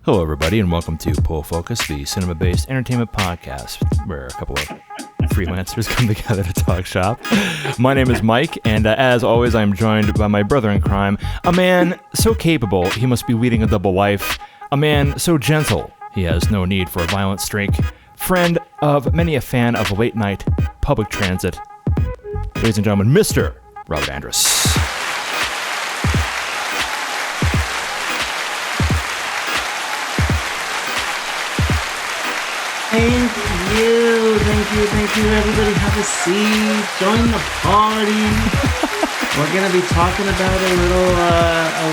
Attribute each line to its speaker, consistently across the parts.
Speaker 1: Hello, everybody, and welcome to Pull Focus, the cinema-based entertainment podcast, where a couple of freelancers come together to talk shop. My name is Mike, and as always, I'm joined by my brother in crime, a man so capable he must be leading a double life, a man so gentle he has no need for a violent streak, friend of many a fan of late-night public transit. Ladies and gentlemen, Mr. Robert Andrus.
Speaker 2: Thank you, everybody. Have a seat. Join the party. We're gonna be talking about a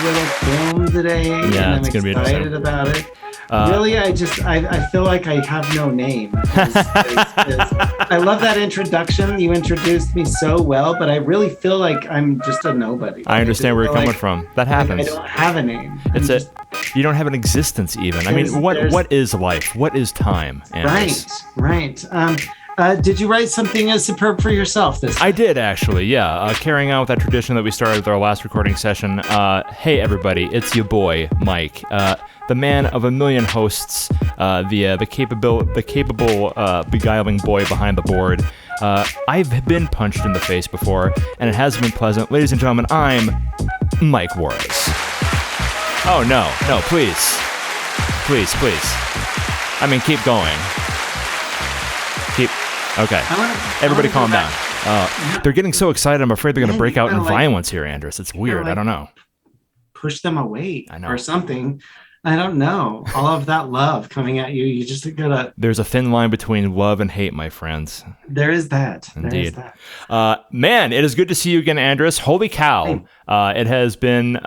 Speaker 2: little film today.
Speaker 1: Yeah,
Speaker 2: and
Speaker 1: it's gonna be
Speaker 2: excited
Speaker 1: interesting
Speaker 2: about it. Really, I feel like I have no name. I love that introduction. You introduced me so well, but I really feel like I'm just a nobody.
Speaker 1: I understand where you're coming from. That happens.
Speaker 2: I don't have a name.
Speaker 1: You don't have an existence even. I mean, what is life? What is time?
Speaker 2: Right. Did you write something as superb for yourself this time?
Speaker 1: I did, actually, yeah. Carrying on with that tradition that we started with our last recording session. Hey, everybody, it's your boy, Mike. The man of a million hosts, the capable, beguiling boy behind the board. I've been punched in the face before, and it hasn't been pleasant. Ladies and gentlemen, I'm Mike Juarez. Oh, no, please. I mean, keep going. Okay. Everybody calm down. They're getting so excited, I'm afraid they're going to break out in violence here, Andrus. It's weird. I don't know.
Speaker 2: Push them away
Speaker 1: I know.
Speaker 2: Or something. I don't know. All of that love coming at you. You just gotta...
Speaker 1: There's a thin line between love and hate, my friends.
Speaker 2: There is that.
Speaker 1: Indeed. Man, it is good to see you again, Andrus. Holy cow. It has been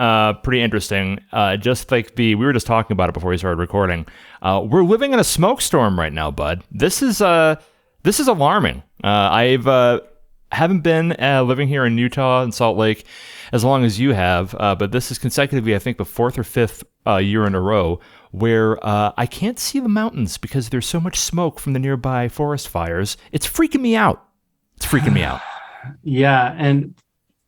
Speaker 1: pretty interesting. Just like we were just talking about it before we started recording. We're living in a smoke storm right now, bud. This is alarming. I've haven't been living here in Utah and Salt Lake as long as you have, but this is consecutively, I think, the fourth or fifth year in a row where I can't see the mountains because there's so much smoke from the nearby forest fires. It's freaking me out.
Speaker 2: Yeah, and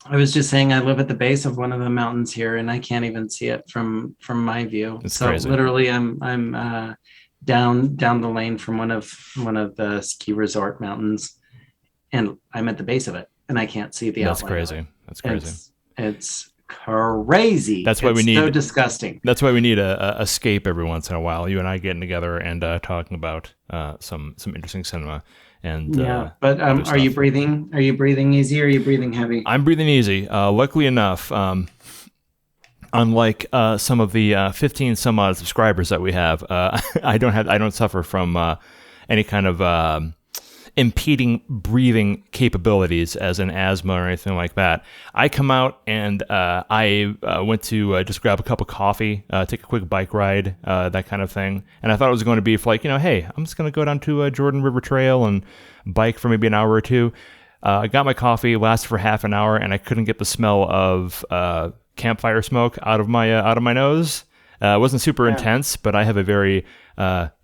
Speaker 2: I was just saying I live at the base of one of the mountains here, and I can't even see it from my view.
Speaker 1: It's
Speaker 2: so
Speaker 1: crazy.
Speaker 2: Literally, I'm down the lane from one of the ski resort mountains, and I'm at the base of it, and I can't see the outline.
Speaker 1: That's crazy.
Speaker 2: It's crazy.
Speaker 1: That's why we need.
Speaker 2: So disgusting.
Speaker 1: That's why we need a escape every once in a while. You and I getting together and talking about some interesting cinema. And
Speaker 2: but are you breathing? Are you breathing easy? Or are you breathing heavy?
Speaker 1: I'm breathing easy. Luckily enough, unlike some of the 15 some odd subscribers that we have, I don't suffer from any kind of impeding breathing capabilities as in asthma or anything like that. I come out and I went to just grab a cup of coffee, take a quick bike ride, that kind of thing. And I thought it was going to be for like, hey, I'm just going to go down to Jordan River Trail and bike for maybe an hour or two. I got my coffee, lasted for half an hour, and I couldn't get the smell of campfire smoke out of my nose. It wasn't super intense, but I have a very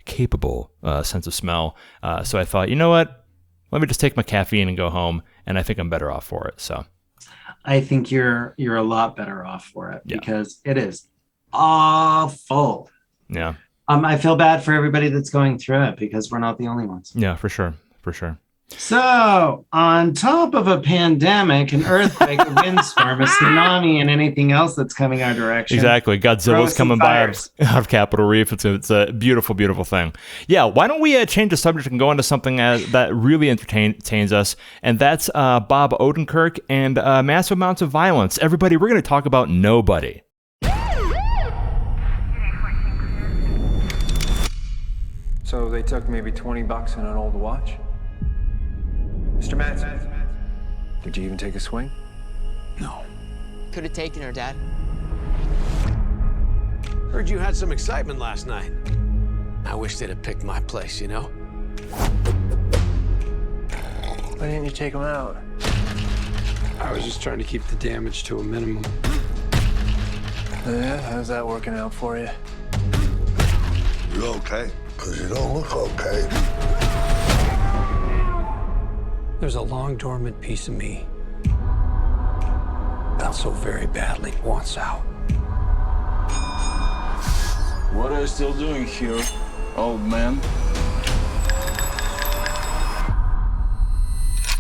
Speaker 1: capable sense of smell. So I thought, you know what? Let me just take my caffeine and go home, and I think I'm better off for it. So
Speaker 2: I think you're a lot better off for it because it is awful.
Speaker 1: Yeah.
Speaker 2: I feel bad for everybody that's going through it because we're not the only ones.
Speaker 1: Yeah, for sure.
Speaker 2: So, on top of a pandemic, an earthquake, a windstorm, a tsunami, and anything else that's coming our direction.
Speaker 1: Exactly. Godzilla's coming by out of Capitol Reef. It's a beautiful, beautiful thing. Yeah, why don't we change the subject and go into something that really entertains us, and that's Bob Odenkirk and massive amounts of violence. Everybody, we're going to talk about Nobody.
Speaker 3: So they took maybe $20 and an old watch? Mr. Madsen, did you even take a swing?
Speaker 4: No.
Speaker 5: Could have taken her, Dad.
Speaker 4: Heard you had some excitement last night. I wish they'd have picked my place, you know?
Speaker 3: Why didn't you take him out?
Speaker 6: I was just trying to keep the damage to a minimum.
Speaker 3: Yeah, how's that working out for you?
Speaker 7: You okay? Because you don't look okay.
Speaker 6: There's a long dormant piece of me that so very badly wants out.
Speaker 8: What are you still doing here, old man?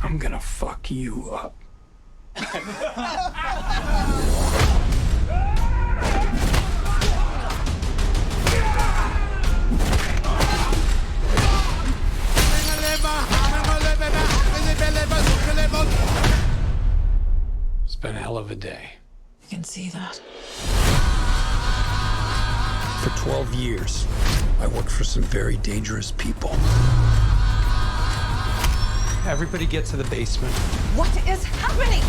Speaker 6: I'm gonna fuck you up. It's been a hell of a day.
Speaker 5: You can see that.
Speaker 6: For 12 years, I worked for some very dangerous people. Everybody get to the basement.
Speaker 5: What is happening?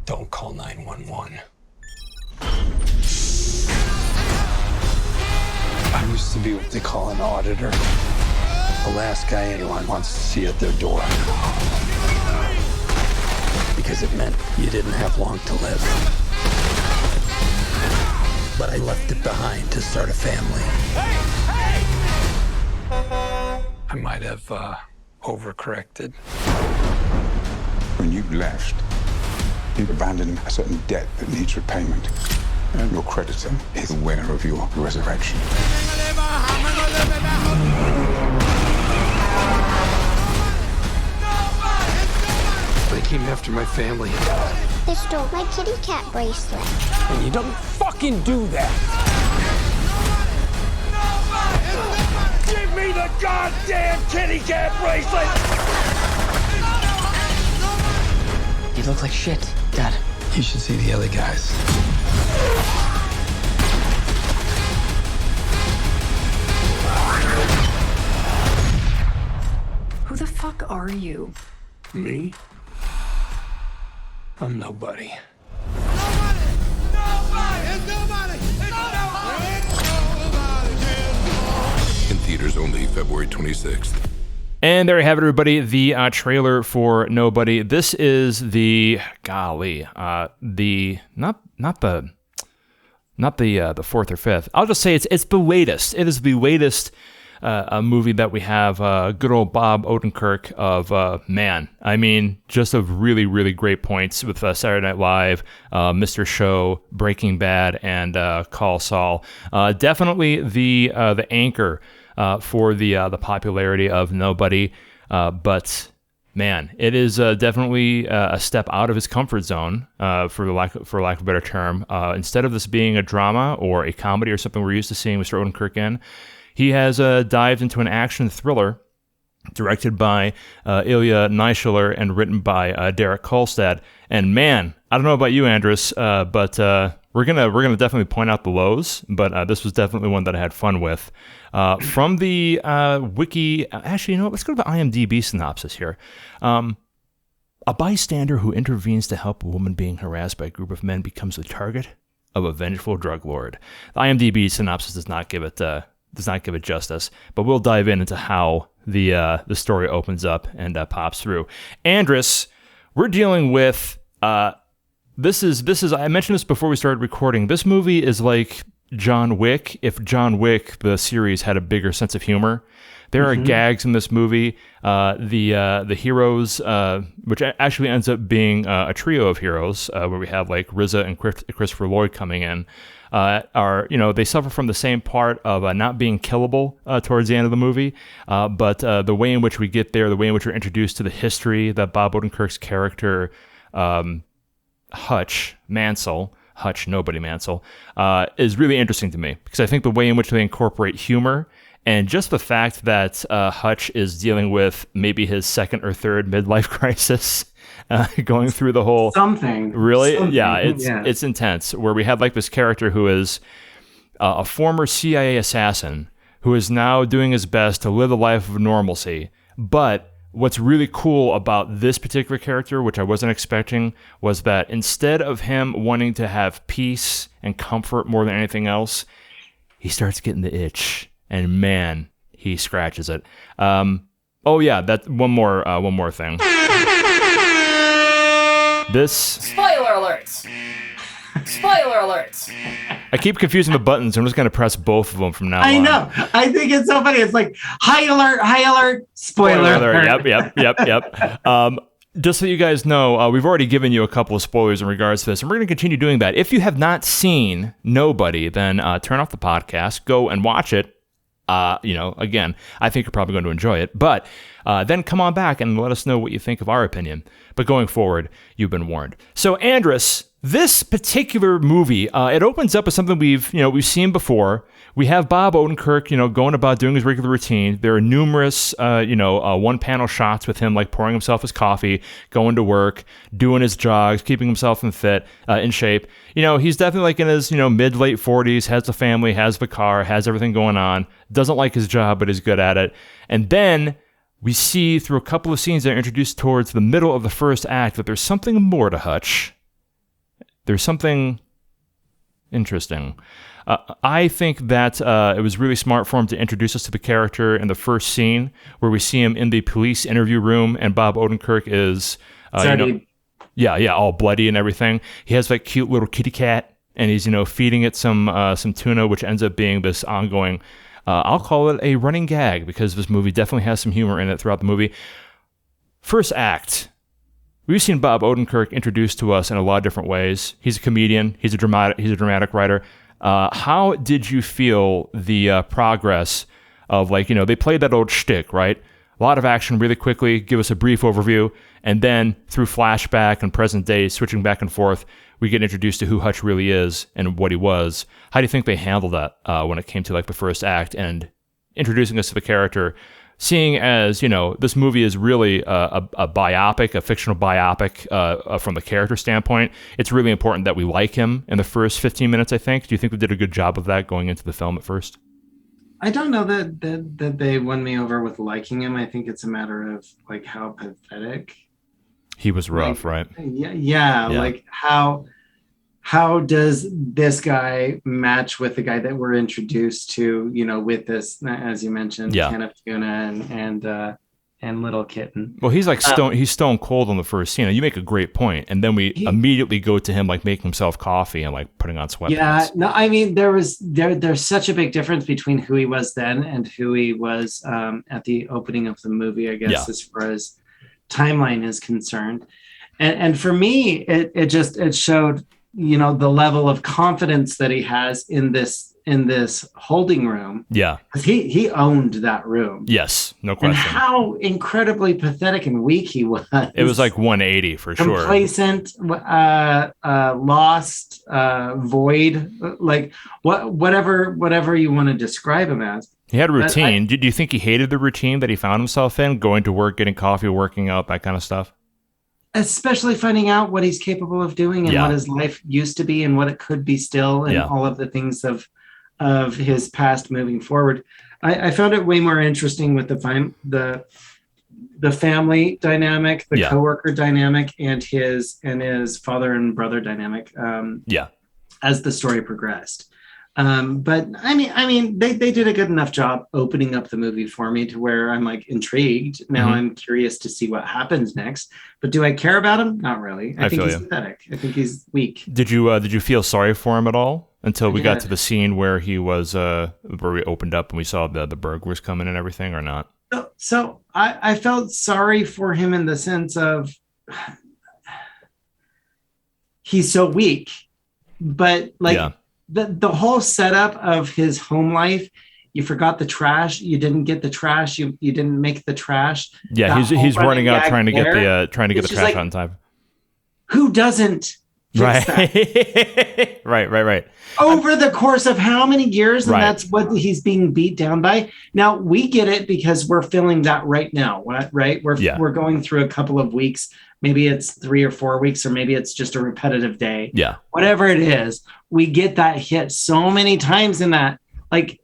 Speaker 6: Don't call 911. I used to be what they call an auditor. The last guy anyone wants to see at their door. Because it meant you didn't have long to live. But I left it behind to start a family. Hey! I might have overcorrected.
Speaker 9: When you left, you abandoned a certain debt that needs repayment. And your creditor is aware of your resurrection.
Speaker 6: They came after my family.
Speaker 10: They stole my kitty cat bracelet.
Speaker 6: And you don't fucking do that.
Speaker 8: Give me the goddamn kitty cat bracelet!
Speaker 5: You look like shit, Dad.
Speaker 6: You should see the other guys.
Speaker 11: Who the fuck are you?
Speaker 6: Me? I'm nobody.
Speaker 12: In theaters only February 26th.
Speaker 1: And there you have it, everybody. The trailer for Nobody. This is the not the fourth or fifth. I'll just say it's the latest. It is the latest movie that we have. Good old Bob Odenkirk of man. I mean, just of really, really great points with Saturday Night Live, Mr. Show, Breaking Bad, and Call Saul. Definitely the anchor for the popularity of Nobody. But man, it is definitely a step out of his comfort zone, for lack of a better term. Instead of this being a drama or a comedy or something we're used to seeing Mr. Odenkirk in, he has dived into an action thriller directed by Ilya Naishuller and written by Derek Kolstad. And man, I don't know about you, Andrus, but we're gonna definitely point out the lows. But this was definitely one that I had fun with. From the wiki, actually, you know what? Let's go to the IMDb synopsis here. A bystander who intervenes to help a woman being harassed by a group of men becomes the target of a vengeful drug lord. The IMDb synopsis does not give it justice, but we'll dive into how the story opens up and pops through. Andrus, we're dealing with this is I mentioned this before we started recording. This movie is like John Wick if John Wick the series had a bigger sense of humor. There are gags in this movie. The heroes, which actually ends up being a trio of heroes, where we have like RZA and Christopher Lloyd coming in. They suffer from the same part of not being killable towards the end of the movie, but the way in which we get there, the way in which we're introduced to the history that Bob Odenkirk's character, Hutch Nobody Mansell, is really interesting to me, because I think the way in which they incorporate humor and just the fact that Hutch is dealing with maybe his second or third midlife crisis, going through the whole
Speaker 2: something.
Speaker 1: Yeah, it's intense. Where we had like this character who is a former CIA assassin who is now doing his best to live a life of normalcy. But what's really cool about this particular character, which I wasn't expecting, was that instead of him wanting to have peace and comfort more than anything else, he starts getting the itch. And man, he scratches it. That one more thing.
Speaker 11: Spoiler alerts! Spoiler alerts!
Speaker 1: I keep confusing the buttons. I'm just going to press both of them from now on.
Speaker 2: I know. I think it's so funny. It's like high alert, spoiler alert.
Speaker 1: Yep. Just so you guys know, we've already given you a couple of spoilers in regards to this, and we're going to continue doing that. If you have not seen Nobody, then turn off the podcast, go and watch it. Again, I think you're probably going to enjoy it, but then come on back and let us know what you think of our opinion. But going forward, you've been warned. So, Andrus, this particular movie, it opens up with something we've seen before. We have Bob Odenkirk, going about doing his regular routine. There are numerous, one-panel shots with him, like pouring himself his coffee, going to work, doing his jogs, keeping himself in shape. He's definitely like in his, mid-late 40s, has the family, has the car, has everything going on, doesn't like his job, but is good at it. And then we see through a couple of scenes that are introduced towards the middle of the first act that there's something more to Hutch. There's something interesting. I think that it was really smart for him to introduce us to the character in the first scene where we see him in the police interview room and Bob Odenkirk is, all bloody and everything. He has that cute little kitty cat and he's, feeding it some tuna, which ends up being this ongoing, I'll call it a running gag because this movie definitely has some humor in it throughout the movie. First act. We've seen Bob Odenkirk introduced to us in a lot of different ways. He's a comedian. He's a dramatic writer. How did you feel the progress of, they played that old shtick, right? A lot of action really quickly, give us a brief overview, and then through flashback and present day, switching back and forth, we get introduced to who Hutch really is and what he was. How do you think they handled that when it came to the first act and introducing us to the character? Seeing as, this movie is really a biopic, a fictional biopic from the character standpoint, it's really important that we like him in the first 15 minutes, I think. Do you think we did a good job of that going into the film at first?
Speaker 2: I don't know that they won me over with liking him. I think it's a matter of, how pathetic.
Speaker 1: He was rough, right?
Speaker 2: Yeah. Like, how does this guy match with the guy that we're introduced to, with this, as you mentioned, can of tuna and little kitten.
Speaker 1: Well, he's he's stone cold on the first scene. You make a great point, and then we immediately go to him making himself coffee and putting on sweatpants.
Speaker 2: Yeah, no, I mean there's such a big difference between who he was then and who he was at the opening of the movie, I guess, as far as timeline is concerned. And for me, it showed, the level of confidence that he has in this holding room.
Speaker 1: Yeah.
Speaker 2: He owned that room.
Speaker 1: Yes, no question.
Speaker 2: And how incredibly pathetic and weak he was.
Speaker 1: It was 180 for sure.
Speaker 2: Complacent, lost, void, whatever you want to describe him as.
Speaker 1: He had a routine. Do you think he hated the routine that he found himself in, going to work, getting coffee, working out, that kind of stuff?
Speaker 2: Especially finding out what he's capable of doing and what his life used to be and what it could be still, and all of the things of his past moving forward. I found it way more interesting with the family dynamic, the coworker dynamic, and his father and brother dynamic. As the story progressed. But I mean, they did a good enough job opening up the movie for me to where I'm intrigued. Now I'm curious to see what happens next. But do I care about him? Not really. I think he's pathetic. I think he's weak.
Speaker 1: Did you feel sorry for him at all until we got to the scene where he was where we opened up and we saw the burglars coming and everything, or not?
Speaker 2: So I felt sorry for him in the sense of he's so weak, but The whole setup of his home life, you forgot the trash, you didn't get the trash, you didn't make the trash.
Speaker 1: Yeah, he's running out trying to get the trash on time.
Speaker 2: Who doesn't fix that?
Speaker 1: Right.
Speaker 2: Over the course of how many years, and that's what he's being beat down by. Now we get it because we're feeling that right now, right? We're going through a couple of weeks. Maybe it's 3 or 4 weeks, or maybe it's just a repetitive day.
Speaker 1: Yeah.
Speaker 2: Whatever it is, we get that hit so many times in that. I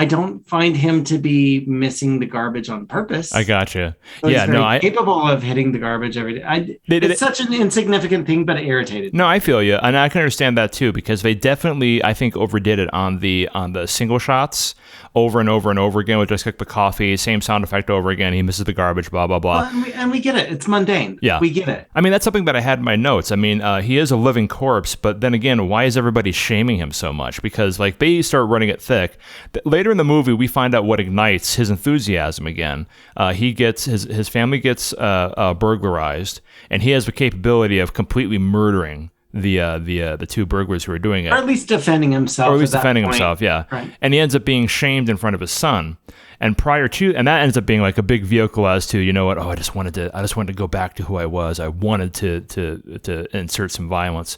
Speaker 2: don't find him to be missing the garbage on purpose.
Speaker 1: I gotcha.
Speaker 2: So he's capable of hitting the garbage every day. It's such an insignificant thing, but it irritated me.
Speaker 1: No, I feel you, and I can understand that too, because they definitely, I think, overdid it on the single shots over and over and over again with just the coffee, same sound effect over again. He misses the garbage, blah blah blah.
Speaker 2: Well, and we get it. It's mundane.
Speaker 1: Yeah,
Speaker 2: we get it.
Speaker 1: I mean, that's something that I had in my notes. I mean, he is a living corpse, but then again, why is everybody shaming him so much? Because they start running it thick. Later later in the movie, we find out what ignites his enthusiasm again. He gets his family gets burglarized, and he has the capability of completely murdering the two burglars who are doing it,
Speaker 2: or at least defending himself.
Speaker 1: Or at least defending himself, yeah.
Speaker 2: Right.
Speaker 1: And he ends up being shamed in front of his son. And that ends up being like a big vehicle as to, you know what? Oh, I just wanted to go back to who I was. I wanted to insert some violence,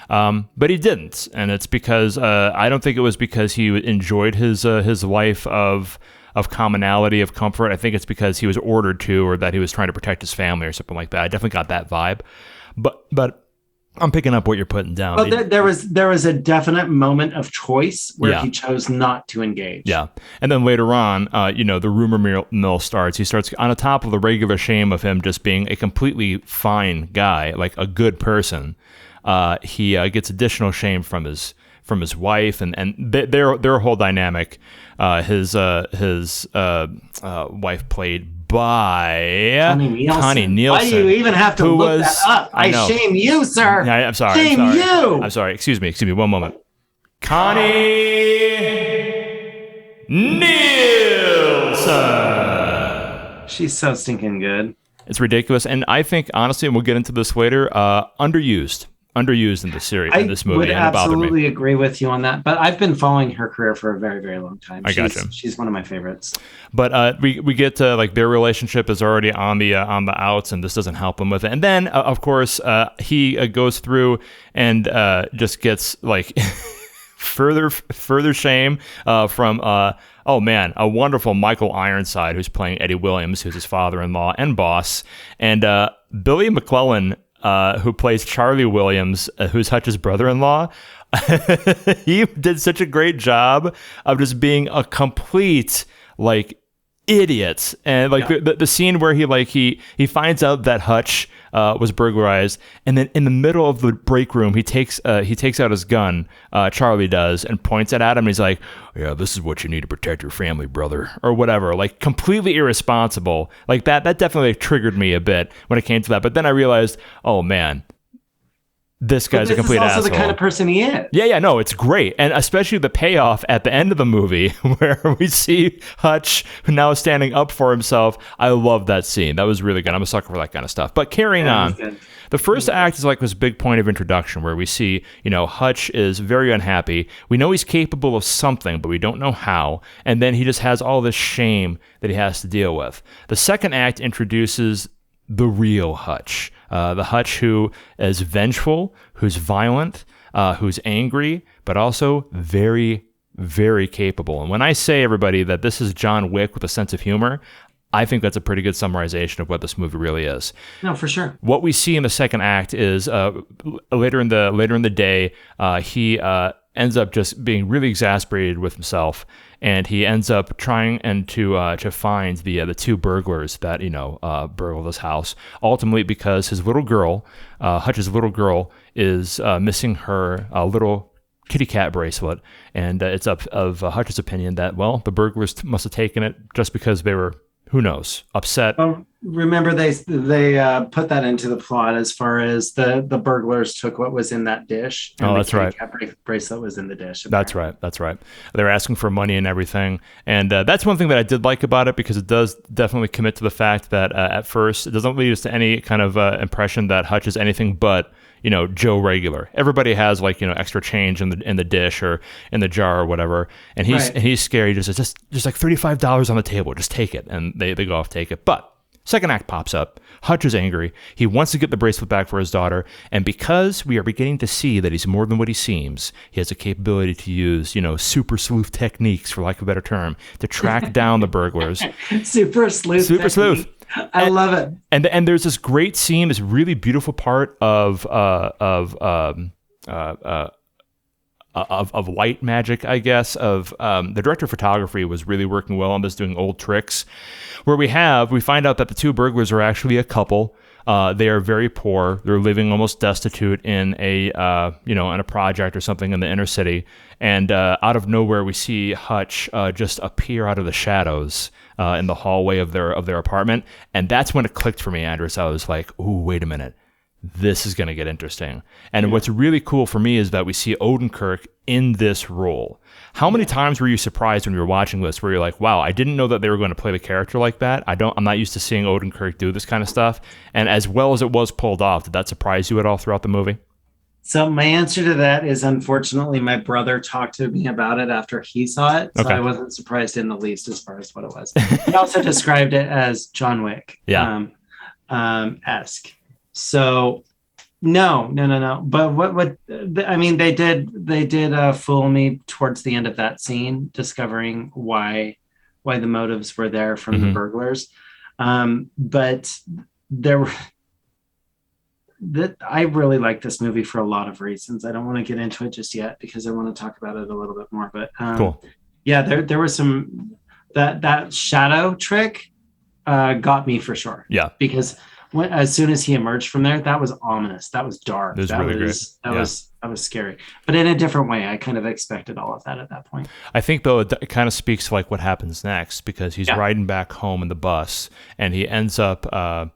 Speaker 1: but he didn't. And it's because I don't think it was because he enjoyed his life of commonality, of comfort. I think it's because he was ordered to, or that he was trying to protect his family or something like that. I definitely got that vibe, but I'm picking up what you're putting down.
Speaker 2: But there was a definite moment of choice where he chose not to engage.
Speaker 1: Yeah. And then later on, the rumor mill starts. He starts on the top of the regular shame of him just being a completely fine guy, like a good person. He gets additional shame from his wife and their whole dynamic. His wife played by Connie Nielsen.
Speaker 2: Why do you even have to look that up? I shame you, sir.
Speaker 1: I'm sorry.
Speaker 2: Shame you.
Speaker 1: I'm sorry. Excuse me. One moment. Connie Nielsen.
Speaker 2: She's so stinking good.
Speaker 1: It's ridiculous, and I think honestly, and we'll get into this later, underused in the series, in this movie.
Speaker 2: I would absolutely agree with you on that. But I've been following her career for a very, very long time. She's one of my favorites.
Speaker 1: But we get to like their relationship is already on the outs, and this doesn't help him with it. And then of course he goes through and just gets like further shame from a wonderful Michael Ironside, who's playing Eddie Williams, who's his father-in-law and boss, and Billy McClellan, who plays Charlie Williams, who's Hutch's brother-in-law. He did such a great job of just being a complete like idiot. And like the scene where he finds out that Hutch was burglarized, and then in the middle of the break room he takes out his gun, Charlie does, and points it at him, and he's like, yeah, this is what you need to protect your family, brother, or whatever. Like completely irresponsible. Like that definitely triggered me a bit when it came to that. But then I realized, oh man, this guy's a complete asshole.
Speaker 2: This is also the kind of person he is.
Speaker 1: Yeah, no, it's great. And especially the payoff at the end of the movie where we see Hutch now standing up for himself. I love that scene. That was really good. I'm a sucker for that kind of stuff. But carrying on, the first act is like this big point of introduction where we see, Hutch is very unhappy. We know he's capable of something, but we don't know how. And then he just has all this shame that he has to deal with. The second act introduces the real Hutch. The Hutch who is vengeful, who's violent, who's angry, but also very, very capable. And when I say, everybody, that this is John Wick with a sense of humor, I think that's a pretty good summarization of what this movie really is.
Speaker 2: No, for sure.
Speaker 1: What we see in the second act is later in the day, he ends up just being really exasperated with himself, and he ends up trying to find the two burglars that burgled his house. Ultimately, because his little girl, Hutch's little girl, is missing her little kitty cat bracelet, and it's of Hutch's opinion that the burglars must have taken it just because they were, who knows, upset.
Speaker 2: Well, remember they put that into the plot as far as the burglars took what was in that dish. And
Speaker 1: that's right.
Speaker 2: The bracelet was in the dish.
Speaker 1: Apparently. That's right. They're asking for money and everything. And that's one thing that I did like about it, because it does definitely commit to the fact that at first it doesn't lead us to any kind of impression that Hutch is anything but Joe Regular. Everybody has extra change in the dish or in the jar or whatever, and he's scared. He just like $35 on the table. Just take it, and they go off, take it. But second act pops up. Hutch is angry. He wants to get the bracelet back for his daughter, and because we are beginning to see that he's more than what he seems, he has a capability to use super sleuth techniques, for lack of a better term, to track down the burglars.
Speaker 2: Super sleuth. I love it.
Speaker 1: And there's this great scene, this really beautiful part of light magic, I guess. The director of photography was really working well on this, doing old tricks, where we find out that the two burglars are actually a couple. They are very poor. They're living almost destitute in a in a project or something in the inner city. And out of nowhere, we see Hutch just appear out of the shadows in the hallway of their apartment. And that's when it clicked for me, Andrus. I was like, "Ooh, wait a minute! this is going to get interesting. And what's really cool for me is that we see Odenkirk in this role. How many times were you surprised when you were watching this where you're like, wow, I didn't know that they were going to play the character like that. I'm not used to seeing Odenkirk do this kind of stuff. And as well as it was pulled off, did that surprise you at all throughout the movie?
Speaker 2: So my answer to that is, unfortunately, my brother talked to me about it after he saw it. So I wasn't surprised in the least as far as what it was. He also described it as John Wick esque. So no. But what I mean, they did fool me towards the end of that scene, discovering why the motives were there from the burglars. But there were. I really like this movie for a lot of reasons. I don't want to get into it just yet because I want to talk about it a little bit more. But
Speaker 1: cool.
Speaker 2: Yeah, there was some that shadow trick got me for sure.
Speaker 1: Yeah,
Speaker 2: because as soon as he emerged from there, that was ominous. That was dark.
Speaker 1: It was really great.
Speaker 2: That was scary, but in a different way. I kind of expected all of that at that point.
Speaker 1: I think though it kind of speaks to like what happens next, because he's riding back home in the bus and he ends up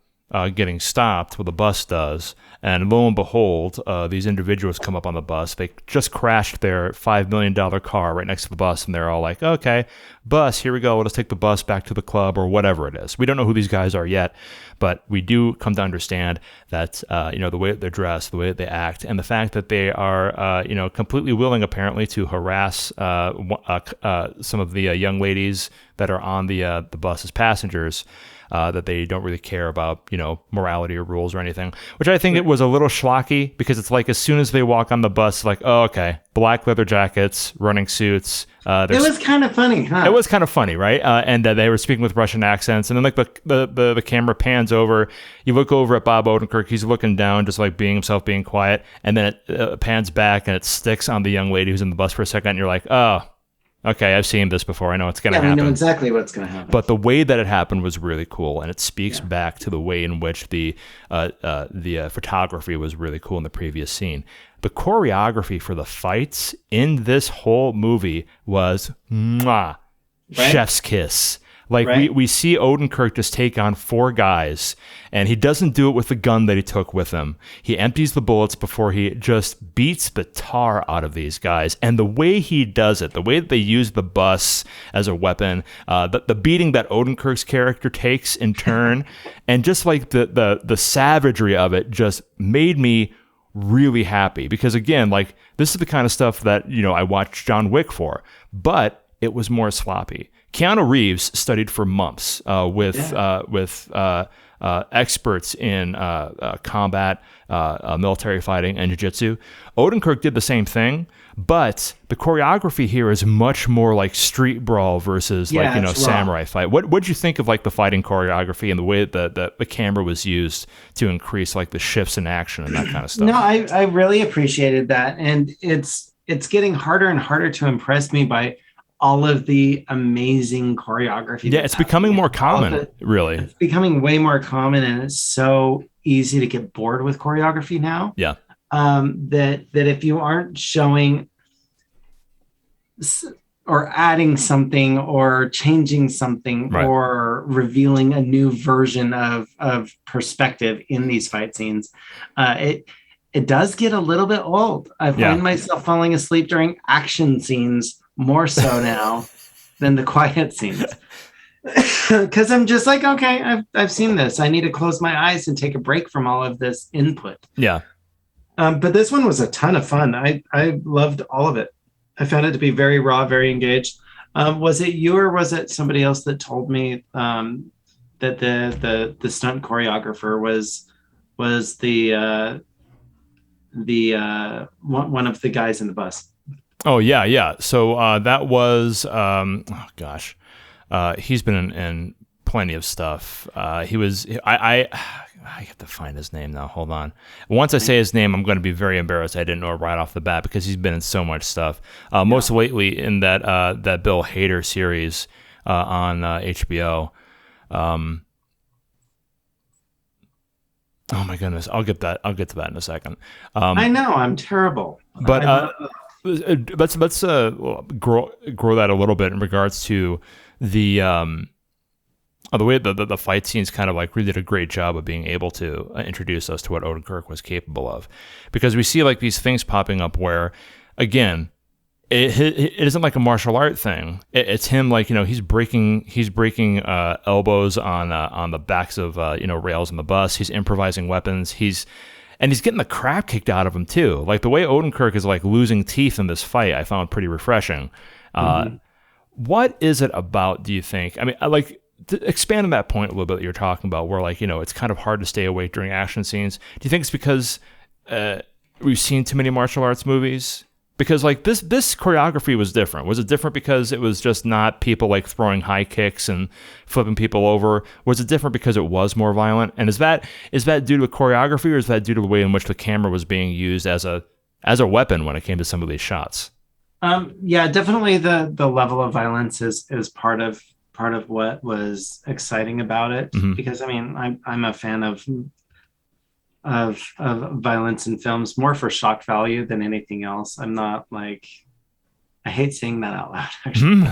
Speaker 1: getting stopped. Well, the bus does, and lo and behold, these individuals come up on the bus. They just crashed their $5 million car right next to the bus, and they're all like, okay, bus, here we go, let's take the bus back to the club or whatever it is. We don't know who these guys are yet, but we do come to understand that the way that they're dressed, the way that they act, and the fact that they are completely willing apparently to harass some of the young ladies that are on the bus as passengers. That they don't really care about, morality or rules or anything, which I think it was a little schlocky, because it's like as soon as they walk on the bus, like, oh, okay, black leather jackets, running suits.
Speaker 2: It was kind of funny, huh?
Speaker 1: It was kind of funny, right? And they were speaking with Russian accents, and then like the camera pans over. You look over at Bob Odenkirk, he's looking down, just like being himself, being quiet, and then it pans back and it sticks on the young lady who's in the bus for a second, and you're like, oh. Okay, I've seen this before. I know it's going to happen.
Speaker 2: I know exactly what's going to happen.
Speaker 1: But the way that it happened was really cool, and it speaks back to the way in which the photography was really cool in the previous scene. The choreography for the fights in this whole movie was chef's kiss. Like we see Odenkirk just take on 4 guys, and he doesn't do it with the gun that he took with him. He empties the bullets before he just beats the tar out of these guys. And the way he does it, the way that they use the bus as a weapon, the beating that Odenkirk's character takes in turn, and just like the savagery of it just made me really happy. Because again, like this is the kind of stuff that, I watched John Wick for, but it was more sloppy. Keanu Reeves studied for months with experts in combat, military fighting, and jiu-jitsu. Odenkirk did the same thing, but the choreography here is much more like street brawl versus samurai fight. What'd you think of like the fighting choreography and the way that the camera was used to increase like the shifts in action and that kind of stuff?
Speaker 2: No, I really appreciated that, and it's getting harder and harder to impress me by all of the amazing choreography.
Speaker 1: Yeah, it's becoming more common, really.
Speaker 2: It's becoming way more common, and it's so easy to get bored with choreography now.
Speaker 1: Yeah.
Speaker 2: That if you aren't showing or adding something or changing something or revealing a new version of perspective in these fight scenes, it does get a little bit old. I find myself falling asleep during action scenes more so now than the quiet scenes, because I'm just like, okay, I've seen this. I need to close my eyes and take a break from all of this input.
Speaker 1: Yeah.
Speaker 2: But this one was a ton of fun. I loved all of it. I found it to be very raw, very engaged. Was it you or was it somebody else that told me that the stunt choreographer was the one of the guys in the bus?
Speaker 1: Oh yeah. So that was he's been in plenty of stuff. He was I have to find his name now. Hold on. Once I say his name, I'm going to be very embarrassed. I didn't know it right off the bat because he's been in so much stuff. Most lately in that Bill Hader series on HBO. Oh my goodness, I'll get to that in a second.
Speaker 2: I know I'm terrible,
Speaker 1: but let's grow that a little bit in regards to the the way the fight scenes kind of like really did a great job of being able to introduce us to what Odenkirk was capable of, because we see like these things popping up where, again, it isn't like a martial art thing. It's him like, you know, he's breaking elbows on the backs of rails on the bus. He's improvising weapons. He's getting the crap kicked out of him too. Like the way Odenkirk is like losing teeth in this fight, I found pretty refreshing. What is it about, do you think? I mean, to expand on that point a little bit that you're talking about, where like, you know, it's kind of hard to stay awake during action scenes. Do you think it's because we've seen too many martial arts movies? Because like this choreography was different. Was it different because it was just not people like throwing high kicks and flipping people over? Was it different because it was more violent? And is that due to the choreography, or is that due to the way in which the camera was being used as a weapon when it came to some of these shots?
Speaker 2: Yeah, definitely the level of violence is part of what was exciting about it. Mm-hmm. Because I mean, I'm a fan of violence in films, more for shock value than anything else. I'm not like, I hate saying that out loud, actually.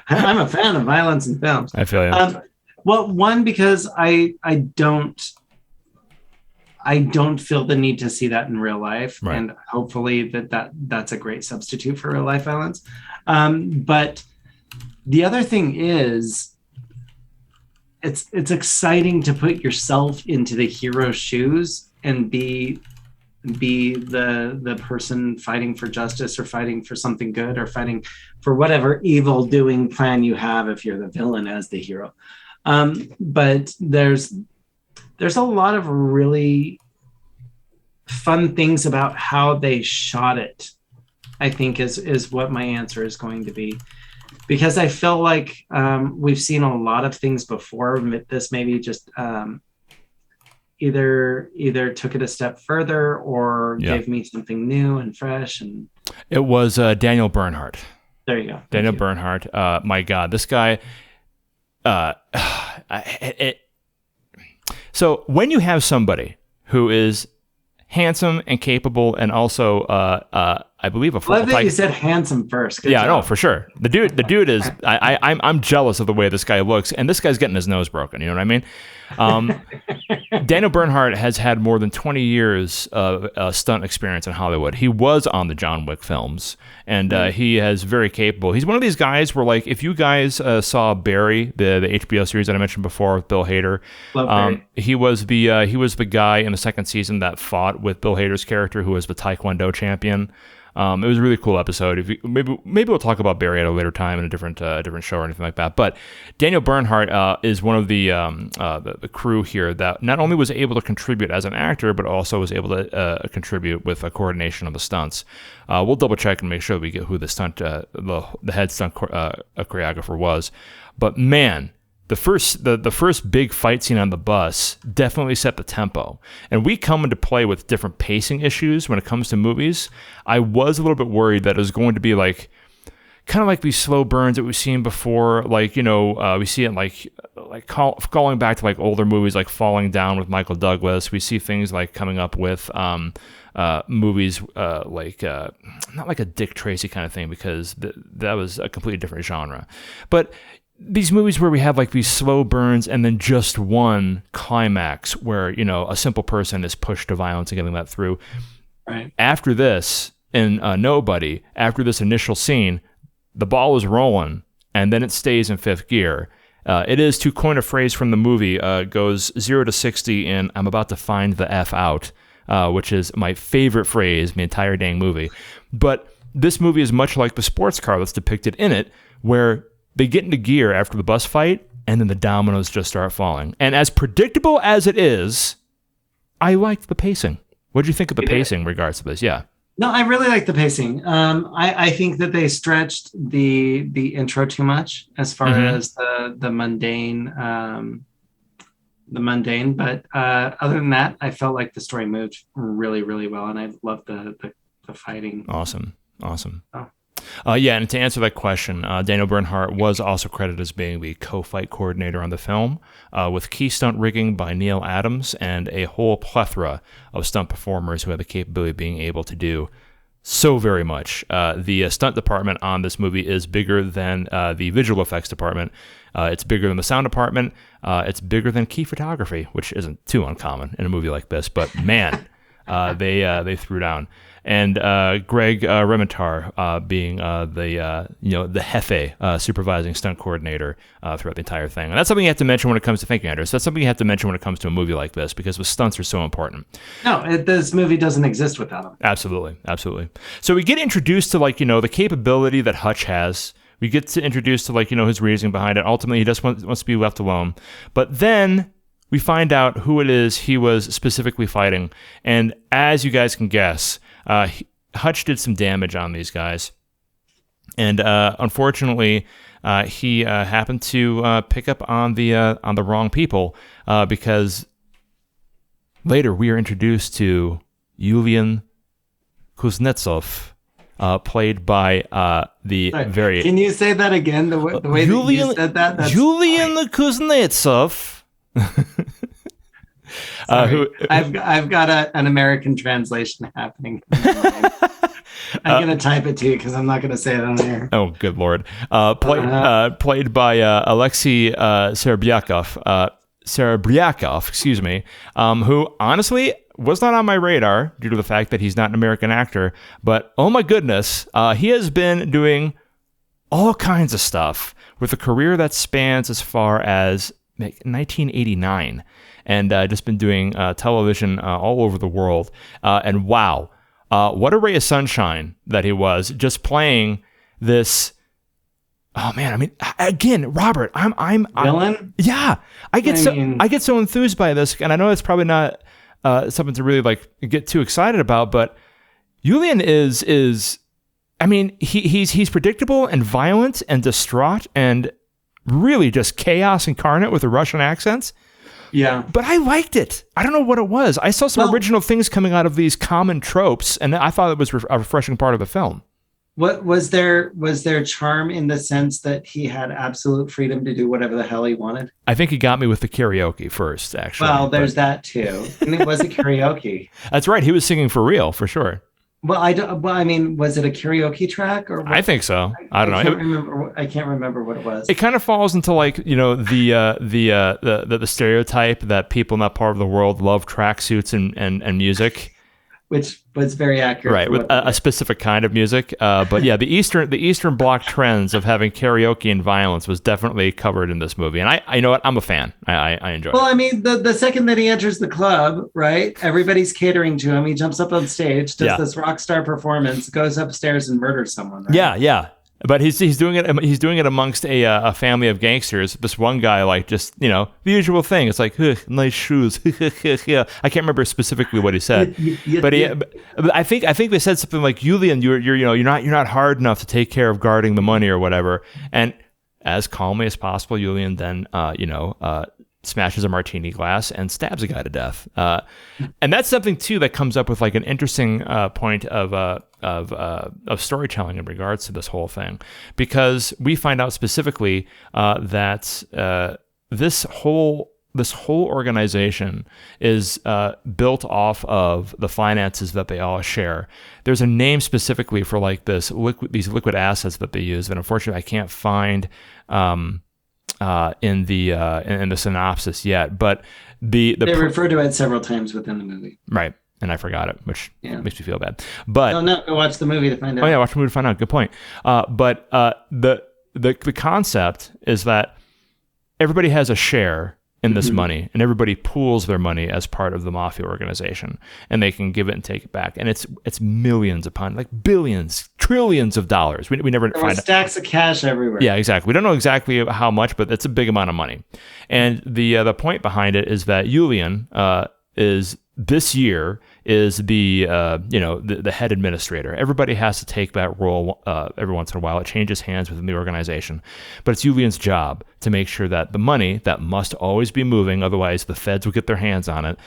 Speaker 2: I'm a fan of violence in films.
Speaker 1: I feel you.
Speaker 2: Well, one, because I don't feel the need to see that in real life. Right. And hopefully that's a great substitute for real life violence. But the other thing is, it's exciting to put yourself into the hero's shoes and be the person fighting for justice, or fighting for something good, or fighting for whatever evil doing plan you have if you're the villain as the hero. But there's a lot of really fun things about how they shot it, I think is what my answer is going to be. Because I feel like we've seen a lot of things before. This maybe just either took it a step further, or gave me something new and fresh. And
Speaker 1: it was Daniel Bernhardt.
Speaker 2: There you go.
Speaker 1: Daniel Bernhardt. My God, this guy. So when you have somebody who is handsome and capable, and also I believe a
Speaker 2: love that you said handsome first.
Speaker 1: Good job. No, for sure. The dude is. I'm jealous of the way this guy looks, and this guy's getting his nose broken. You know what I mean? Daniel Bernhardt has had more than 20 years of stunt experience in Hollywood. He was on the John Wick films, and he is very capable. He's one of these guys where, like, if you guys saw Barry, the HBO series that I mentioned before with Bill Hader, he was the guy in the second season that fought with Bill Hader's character, who was the Taekwondo champion. It was a really cool episode. Maybe we'll talk about Barry at a later time in a different show or anything like that. But Daniel Bernhardt is one of the crew here that not only was able to contribute as an actor, but also was able to contribute with a coordination of the stunts. We'll double check and make sure we get who the head stunt choreographer was. But man, the first big fight scene on the bus definitely set the tempo. And we come into play with different pacing issues when it comes to movies. I was a little bit worried that it was going to be like kind of like these slow burns that we've seen before. Like, you know, we see it calling back to like older movies like Falling Down with Michael Douglas. We see things like coming up with movies like not like a Dick Tracy kind of thing, because that was a completely different genre. But these movies where we have like these slow burns and then just one climax where, you know, a simple person is pushed to violence and getting that through.
Speaker 2: Right.
Speaker 1: After this, in Nobody, after this initial scene, the ball is rolling and then it stays in fifth gear. It is, to coin a phrase from the movie, goes 0 to 60 in "I'm about to find the F out," which is my favorite phrase in the entire dang movie. But this movie is much like the sports car that's depicted in it, where they get into gear after the bus fight, and then the dominoes just start falling. And as predictable as it is, I liked the pacing. What did you think of the pacing in regards to this? Yeah.
Speaker 2: No, I really like the pacing. I think that they stretched the intro too much as far as the mundane. But other than that, I felt like the story moved really, really well, and I loved the fighting.
Speaker 1: Awesome. Yeah, and to answer that question, Daniel Bernhardt was also credited as being the co-fight coordinator on the film, with key stunt rigging by Neil Adams and a whole plethora of stunt performers who had the capability of being able to do so very much. The stunt department on this movie is bigger than the visual effects department. It's bigger than the sound department. It's bigger than key photography, which isn't too uncommon in a movie like this. But man, they threw down. And Greg Remitar being the Jefe supervising stunt coordinator throughout the entire thing. And that's something you have to mention when it comes to, thank you, Andrus. That's something you have to mention when it comes to a movie like this, because the stunts are so important.
Speaker 2: No, this movie doesn't exist without them.
Speaker 1: Absolutely. So we get introduced to the capability that Hutch has. We get to introduce to his reasoning behind it. Ultimately, he just wants to be left alone. But then we find out who it is he was specifically fighting. And as you guys can guess, Hutch did some damage on these guys. And unfortunately, he happened to pick up on the wrong people, because later we are introduced to Yulian Kuznetsov, played by the very...
Speaker 2: Can you say that again? The way that you said that?
Speaker 1: Yulian Kuznetsov.
Speaker 2: I've got an American translation happening. I'm going to type it to you because I'm not going to say it on air.
Speaker 1: Oh, good Lord. Played by Alexei Serebryakov, excuse me, who honestly was not on my radar due to the fact that he's not an American actor. But oh my goodness, he has been doing all kinds of stuff with a career that spans as far as 1989, and just been doing television all over the world. And wow, what a ray of sunshine that he was, just playing this. Oh man, I mean, again, Robert, I'm
Speaker 2: villain.
Speaker 1: I get so enthused by this, and I know it's probably not something to really get too excited about, but Yulian is I mean, he's predictable and violent and distraught and really just chaos incarnate with the Russian accents.
Speaker 2: Yeah.
Speaker 1: But I liked it. I don't know what it was. I saw some original things coming out of these common tropes, and I thought it was a refreshing part of the film.
Speaker 2: What was there charm in the sense that he had absolute freedom to do whatever the hell he wanted?
Speaker 1: I think he got me with the karaoke first, actually.
Speaker 2: Well, there's that too. And it was a karaoke.
Speaker 1: That's right. He was singing for real, for sure.
Speaker 2: Well, I mean, was it a karaoke track or what?
Speaker 1: I think so. I don't
Speaker 2: know. I can't remember what it was.
Speaker 1: It kind of falls into the stereotype that people in that part of the world love tracksuits and music,
Speaker 2: which was very accurate.
Speaker 1: Right, with a specific kind of music. But yeah, the Eastern Bloc trends of having karaoke and violence was definitely covered in this movie. And I know what, I'm a fan. I enjoy it.
Speaker 2: Well, I mean, the second that he enters the club, right, everybody's catering to him. He jumps up on stage, does this rock star performance, goes upstairs and murders someone. Right?
Speaker 1: Yeah. But he's doing it. He's doing it amongst a family of gangsters. This one guy, just the usual thing. It's like, nice shoes. I can't remember specifically what he said, but I think they said something like, Yulian, you're not hard enough to take care of guarding the money or whatever. And as calmly as possible, Yulian then smashes a martini glass and stabs a guy to death. And that's something too that comes up with an interesting point of storytelling in regards to this whole thing, because we find out specifically that this whole organization is built off of the finances that they all share. There's a name specifically for these liquid assets that they use, and unfortunately I can't find in the synopsis yet, but they
Speaker 2: refer to it several times within the movie.
Speaker 1: Right. And I forgot it, which makes me feel bad. But
Speaker 2: no, go watch the movie to find out.
Speaker 1: Oh yeah, watch the movie to find out. Good point. But the concept is that everybody has a share in this money, and everybody pools their money as part of the mafia organization, and they can give it and take it back. And it's millions upon billions, trillions of dollars. We never find
Speaker 2: stacks of cash everywhere.
Speaker 1: Yeah, exactly. We don't know exactly how much, but it's a big amount of money. And the point behind it is that Yulian is this year is the head administrator. Everybody has to take that role every once in a while. It changes hands within the organization, but it's Yulian's job to make sure that the money that must always be moving, otherwise the feds will get their hands on it.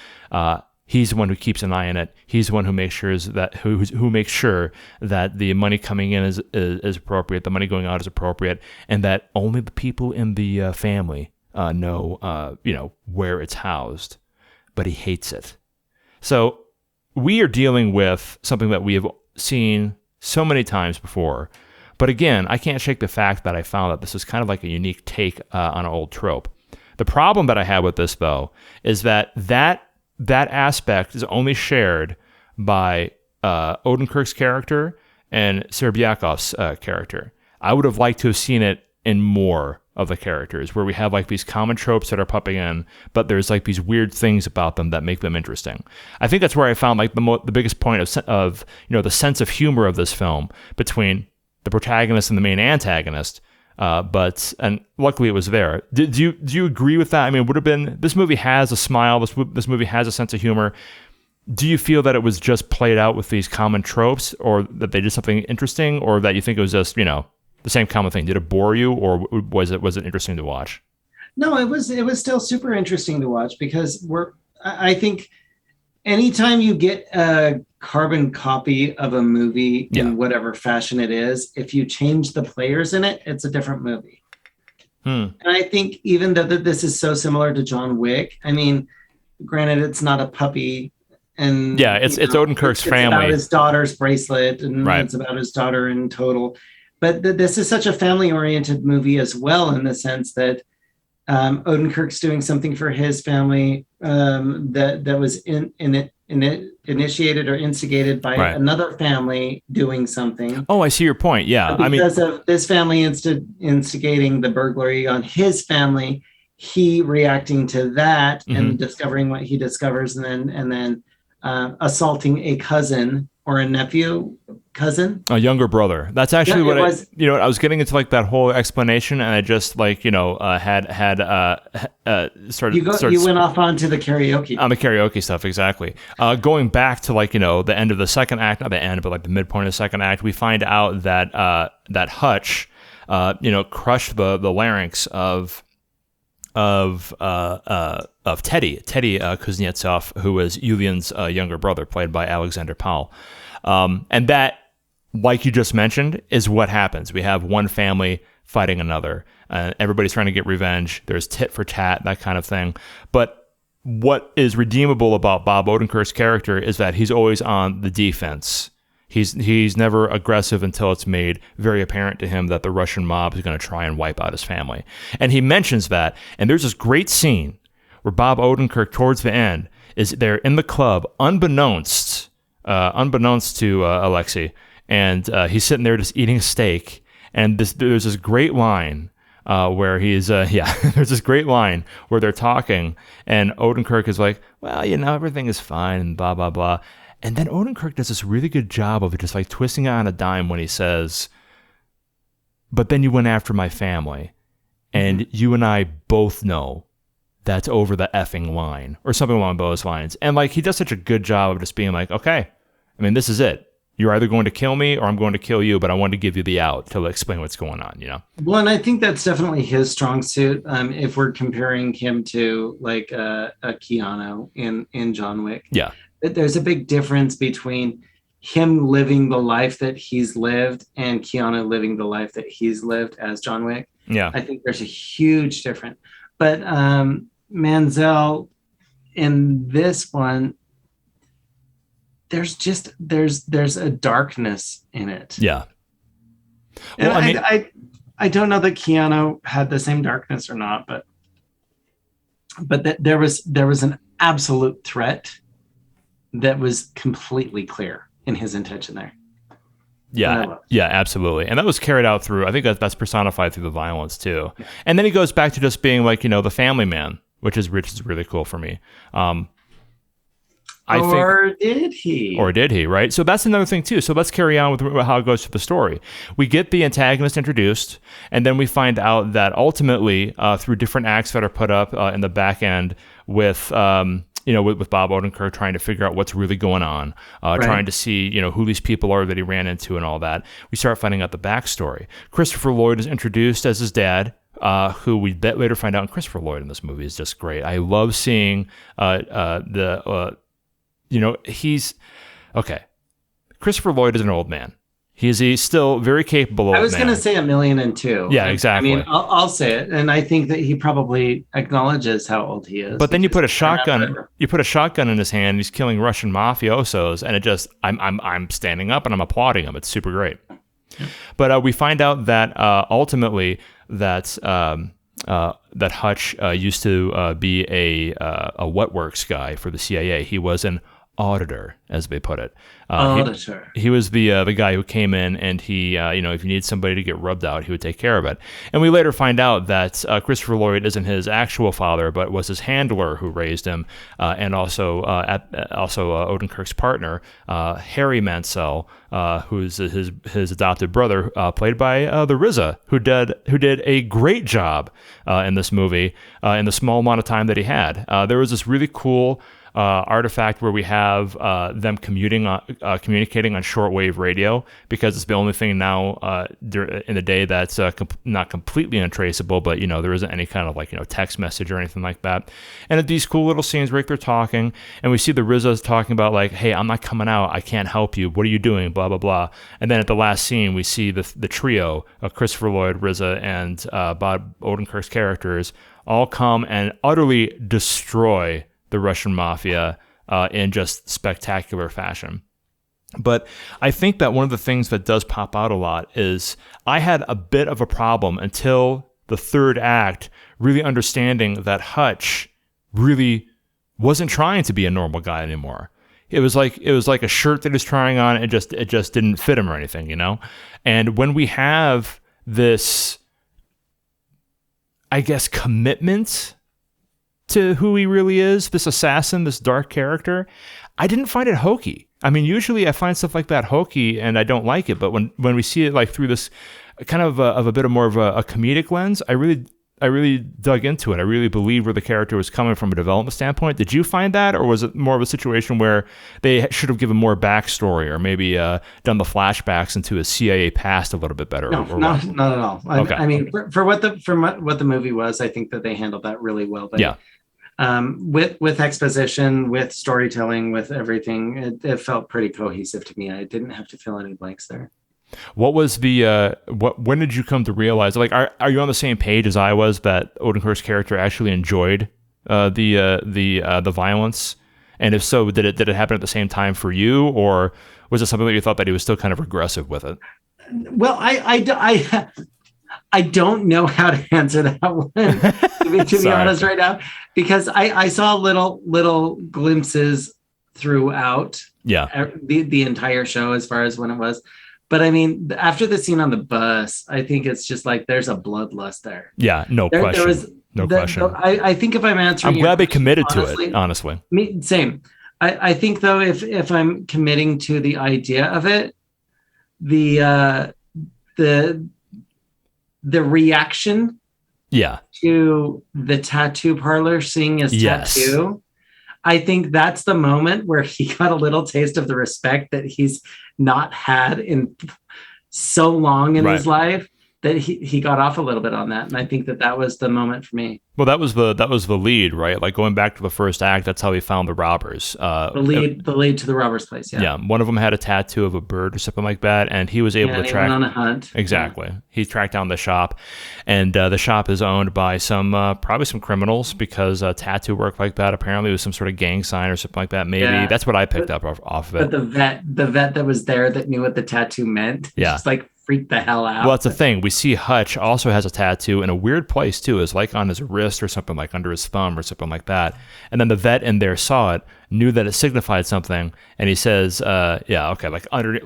Speaker 1: He's the one who keeps an eye on it. He's the one who makes sure who makes sure that the money coming in is appropriate, the money going out is appropriate, and that only the people in the family know where it's housed. But he hates it. So we are dealing with something that we have seen so many times before. But again, I can't shake the fact that I found that this is kind of like a unique take on an old trope. The problem that I have with this, though, is that aspect is only shared by Odenkirk's character and Serbiakov's character. I would have liked to have seen it in more of the characters, where we have like these common tropes that are popping in, but there's like these weird things about them that make them interesting. I think that's where I found like the biggest point of the sense of humor of this film between the protagonist and the main antagonist. And luckily it was there. Do you agree with that? I mean, it would have been, this movie has a smile. This movie has a sense of humor. Do you feel that it was just played out with these common tropes, or that they did something interesting, or that you think it was just, the same common thing? Did it bore you, or was it interesting to watch?
Speaker 2: No, it was still super interesting to watch, because I think anytime you get a carbon copy of a movie in whatever fashion it is, if you change the players in it, it's a different movie. And I think even though this is so similar to John Wick, I mean, granted, it's not a puppy, and
Speaker 1: it's Odenkirk's family.
Speaker 2: It's about his daughter's bracelet, and
Speaker 1: right.
Speaker 2: It's about his daughter in total. But this is such a family-oriented movie as well, in the sense that Odenkirk's doing something for his family that was initiated or instigated by another family doing something.
Speaker 1: Oh, I see your point. Yeah,
Speaker 2: because of this family instigating the burglary on his family, he reacting to that and discovering what he discovers, and then assaulting a cousin or a a younger
Speaker 1: brother. That's actually what I was getting into, like that whole explanation, and I just started.
Speaker 2: You went off onto the karaoke.
Speaker 1: On the karaoke stuff, exactly. Going back to the end of the second act, not the end, but like the midpoint of the second act, we find out that that Hutch, crushed the larynx of Teddy Kuznetsov, who was Yulian's younger brother, played by Alexander Powell. And that, like you just mentioned, is what happens. We have one family fighting another. Everybody's trying to get revenge. There's tit for tat, that kind of thing. But what is redeemable about Bob Odenkirk's character is that he's always on the defense. He's never aggressive until it's made very apparent to him that the Russian mob is going to try and wipe out his family. And he mentions that. And there's this great scene where Bob Odenkirk, towards the end, is there in the club, unbeknownst to Alexei, and he's sitting there just eating steak. And there's this great line where he's there's this great line where they're talking, and Odenkirk is like, well, everything is fine, and blah blah blah. And then Odenkirk does this really good job of it, just like twisting it on a dime when he says, but then you went after my family, and you and I both know that's over the effing line, or something along those lines. And like, he does such a good job of just being like, okay, I mean, this is it. You're either going to kill me or I'm going to kill you, but I wanted to give you the out to explain what's going on,
Speaker 2: Well, and I think that's definitely his strong suit. If we're comparing him to like a Keanu in John Wick.
Speaker 1: Yeah.
Speaker 2: There's a big difference between him living the life that he's lived and Keanu living the life that he's lived as John Wick.
Speaker 1: Yeah.
Speaker 2: I think there's a huge difference. But Manziel, in this one, there's a darkness in it.
Speaker 1: Yeah.
Speaker 2: Well, and I don't know that Keanu had the same darkness or not, but there was an absolute threat that was completely clear in his intention there.
Speaker 1: Yeah, absolutely. And that was carried out through, I think that's personified through the violence too. Yeah. And then he goes back to just being like, the family man, which is really cool for me.
Speaker 2: Did he,
Speaker 1: right? So that's another thing too. So let's carry on with how it goes through the story. We get the antagonist introduced, and then we find out that ultimately, through different acts that are put up in the back end with Bob Odenkirk trying to figure out what's really going on, trying to see, who these people are that he ran into and all that, we start finding out the backstory. Christopher Lloyd is introduced as his dad, who we later find out, and Christopher Lloyd in this movie is just great. I love seeing he's okay. Christopher Lloyd is an old man. He's still very capable.
Speaker 2: I was going to say 1,000,002.
Speaker 1: Yeah, exactly.
Speaker 2: I mean, I'll say it, and I think that he probably acknowledges how old he is.
Speaker 1: But then you put a shotgun. You put a shotgun in his hand. He's killing Russian mafiosos, and it just I'm standing up and I'm applauding him. It's super great. But we find out that ultimately that that Hutch used to be a wetworks guy for the CIA. He was an auditor, as they put it.
Speaker 2: Auditor.
Speaker 1: He was the guy who came in, and he, if you need somebody to get rubbed out, he would take care of it. And we later find out that Christopher Lloyd isn't his actual father, but was his handler who raised him, and also Odenkirk's partner, Harry Mansell, who's his adopted brother, played by the RZA, who did a great job in this movie in the small amount of time that he had. There was this really cool artifact where we have them communicating on shortwave radio, because it's the only thing now in the day that's not completely untraceable, but there isn't any kind of text message or anything like that. And at these cool little scenes where they're talking, and we see the RZA's talking about hey, I'm not coming out, I can't help you, what are you doing, blah blah blah. And then at the last scene we see the trio of Christopher Lloyd, RZA, and Bob Odenkirk's characters all come and utterly destroy the Russian mafia in just spectacular fashion. But I think that one of the things that does pop out a lot is I had a bit of a problem until the third act, really understanding that Hutch really wasn't trying to be a normal guy anymore. It was like a shirt that he was trying on. It just didn't fit him or anything, And when we have this, I guess, commitment to who he really is, this assassin, this dark character, I didn't find it hokey. I mean, usually I find stuff like that hokey and I don't like it, but when we see it through this kind of a bit of more of a comedic lens, I really dug into it. I really believed where the character was coming from a development standpoint. Did you find that, or was it more of a situation where they should have given more backstory, or maybe done the flashbacks into his CIA past a little bit better?
Speaker 2: No, not at all. Okay. I mean, for what the movie was, I think that they handled that really well. But
Speaker 1: yeah.
Speaker 2: With exposition, with storytelling, with everything, it felt pretty cohesive to me. I didn't have to fill any blanks there.
Speaker 1: What was the when did you come to realize, are you on the same page as I was, that Odenkirk's character actually enjoyed the violence? And if so, did it happen at the same time for you, or was it something that you thought that he was still kind of aggressive with it?
Speaker 2: Well, I don't know how to answer that one, to be honest right now, because I saw little glimpses throughout the entire show as far as when it was. But I mean, after the scene on the bus, I think it's just there's a bloodlust there.
Speaker 1: Yeah, no question. Question.
Speaker 2: I think if I'm answering,
Speaker 1: I'm glad they committed to it, honestly.
Speaker 2: Same. I think though, if I'm committing to the idea of it, the reaction to the tattoo parlor seeing his tattoo, I think that's the moment where he got a little taste of the respect that he's not had in so long in his life, that he got off a little bit on that. And I think that was the moment for me.
Speaker 1: Well, that was the lead, right? Going back to the first act, that's how he found the robbers. The
Speaker 2: lead to the robbers' place. Yeah.
Speaker 1: Yeah. One of them had a tattoo of a bird or something like that, and he was able to track.
Speaker 2: He went on a hunt.
Speaker 1: Exactly. Yeah. He tracked down the shop, and the shop is owned by probably some criminals, because tattoo work like that apparently was some sort of gang sign or something like that. Maybe that's what I picked up off of it.
Speaker 2: But the vet that was there that knew what the tattoo meant, just freaked the hell out.
Speaker 1: Well, that's the thing. We see Hutch also has a tattoo in a weird place too. It's on his wrist or something, under his thumb or something like that. And then the vet in there saw it, knew that it signified something, and he says, okay, under,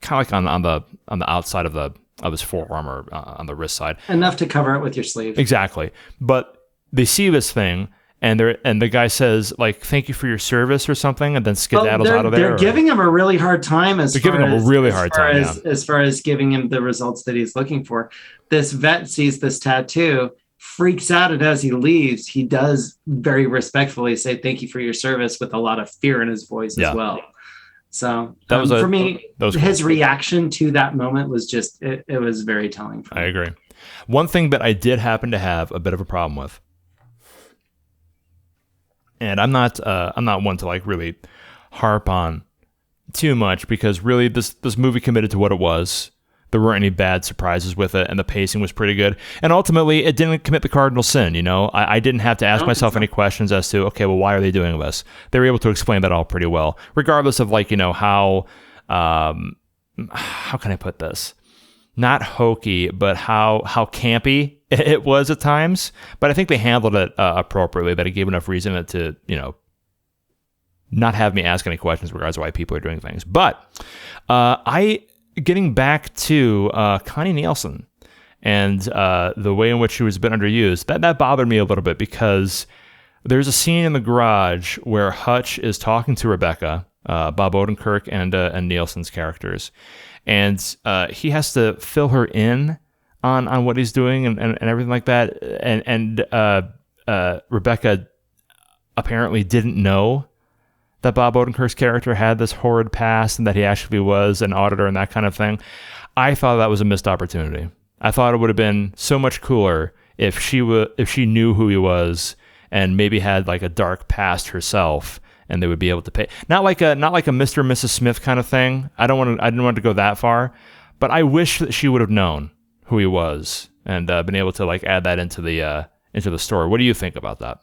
Speaker 1: kind of on the outside of his forearm, or on the wrist side.
Speaker 2: Enough to cover it with your sleeve.
Speaker 1: Exactly. But they see this thing, and the guy says, thank you for your service or something, and then skedaddles out of there.
Speaker 2: They're giving him a really hard time as far as giving him the results that he's looking for. This vet sees this tattoo, freaks out, and as he leaves, he does very respectfully say thank you for your service, with a lot of fear in his voice as well. So that was for me, his reaction to that moment was just, it was very telling for me.
Speaker 1: I agree. One thing that I did happen to have a bit of a problem with, and I'm not one to really harp on too much because really this movie committed to what it was. There weren't any bad surprises with it, and the pacing was pretty good. And ultimately, it didn't commit the cardinal sin, you know? I didn't have to ask myself any questions as to, okay, well, why are they doing this? They were able to explain that all pretty well, regardless of, like, you know, how can I put this? Not hokey, but how campy it was at times. But I think they handled it appropriately, that it gave enough reason to, you know, not have me ask any questions regards to why people are doing things. But getting back to Connie Nielsen and the way in which she was a bit underused, that bothered me a little bit because there's a scene in the garage where Hutch is talking to Rebecca, Bob Odenkirk and Nielsen's characters, and he has to fill her in on what he's doing and everything like that. And Rebecca apparently didn't know that Bob Odenkirk's character had this horrid past and that he actually was an auditor and that kind of thing. I thought that was a missed opportunity. I thought it would have been so much cooler if she knew who he was and maybe had like a dark past herself, and they would be able to pay. Not like a Mr. and Mrs. Smith kind of thing. I didn't want to go that far, but I wish that she would have known who he was and been able to like add that into the story. What do you think about that?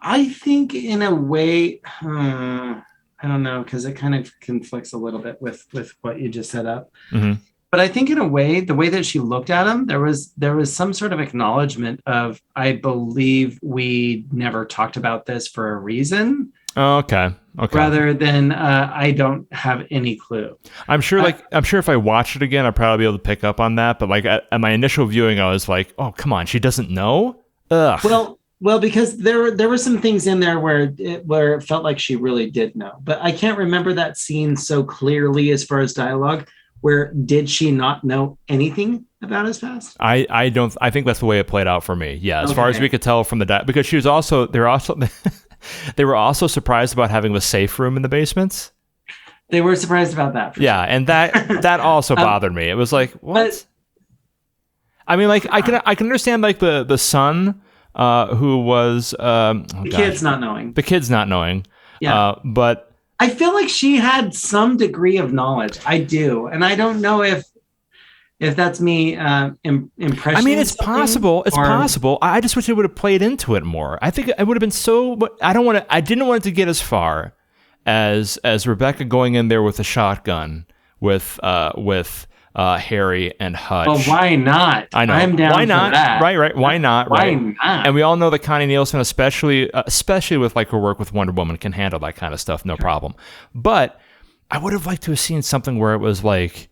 Speaker 2: I think in a way, I don't know, because it kind of conflicts a little bit with what you just set up.
Speaker 1: Mm-hmm.
Speaker 2: But I think in a way, the way that she looked at him, there was some sort of acknowledgement of, I believe we never talked about this for a reason.
Speaker 1: Oh, okay.
Speaker 2: Rather than I don't have any clue.
Speaker 1: I'm sure if I watched it again, I'd probably be able to pick up on that. But like at my initial viewing, I was like, oh, come on, she doesn't know? Ugh.
Speaker 2: Well, because there were some things in there where it felt like she really did know, but I can't remember that scene so clearly as far as dialogue. Where did she not know anything about his past?
Speaker 1: I think that's the way it played out for me. Yeah, as far as we could tell from because she was they were also surprised about having the safe room in the basement.
Speaker 2: They were surprised about that.
Speaker 1: Yeah, sure. And that also bothered me. It was like, what? I mean, like I can understand like the son. Who was the
Speaker 2: kid's not knowing.
Speaker 1: The kid's not knowing.
Speaker 2: Yeah.
Speaker 1: But
Speaker 2: I feel like she had some degree of knowledge. I do, and I don't know if that's me impression.
Speaker 1: I mean, it's possible. It's possible. I just wish it would have played into it more. I think it would have been so. I didn't want it to get as far as Rebecca going in there with a shotgun with Harry and Hutch.
Speaker 2: Well, why not?
Speaker 1: I know.
Speaker 2: I'm down
Speaker 1: why not?
Speaker 2: For that.
Speaker 1: Right. Why not?
Speaker 2: Why
Speaker 1: right.
Speaker 2: not?
Speaker 1: And we all know that Connie Nielsen, especially with like her work with Wonder Woman, can handle that kind of stuff, no problem. But I would have liked to have seen something where it was like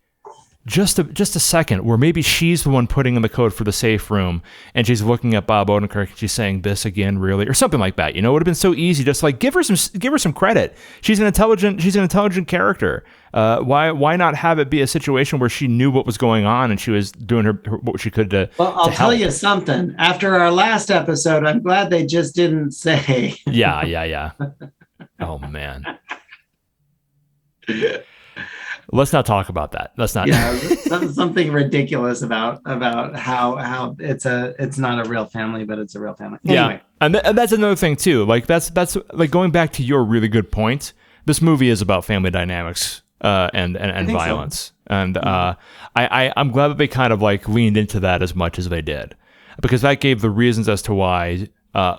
Speaker 1: just a second, where maybe she's the one putting in the code for the safe room, and she's looking at Bob Odenkirk and she's saying, "This again, really?" or something like that. You know, it would have been so easy. Just like give her some credit. She's an intelligent character. Why not have it be a situation where she knew what was going on and she was doing her what she could to.
Speaker 2: Well, I'll tell you something. After our last episode, I'm glad they just didn't say.
Speaker 1: Yeah. Oh man. Let's not talk about that. Let's not.
Speaker 2: Yeah, something ridiculous about how it's not a real family, but it's a real family. Anyway.
Speaker 1: Yeah, and that's another thing too. Like that's like going back to your really good point. This movie is about family dynamics and violence, so. And I'm glad that they kind of like leaned into that as much as they did, because that gave the reasons as to why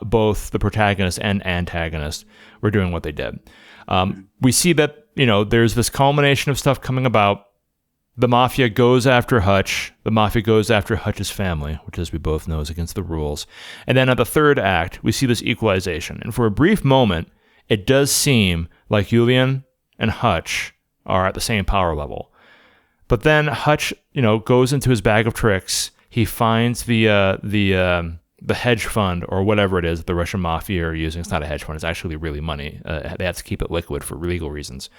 Speaker 1: both the protagonist and antagonist were doing what they did. We see that. You know, there's this culmination of stuff coming about. The mafia goes after Hutch. The mafia goes after Hutch's family, which, as we both know, is against the rules. And then at the third act, we see this equalization. And for a brief moment, it does seem like Julian and Hutch are at the same power level. But then Hutch, you know, goes into his bag of tricks. He finds the hedge fund or whatever it is that the Russian mafia are using. It's not a hedge fund. It's actually really money. They have to keep it liquid for legal reasons.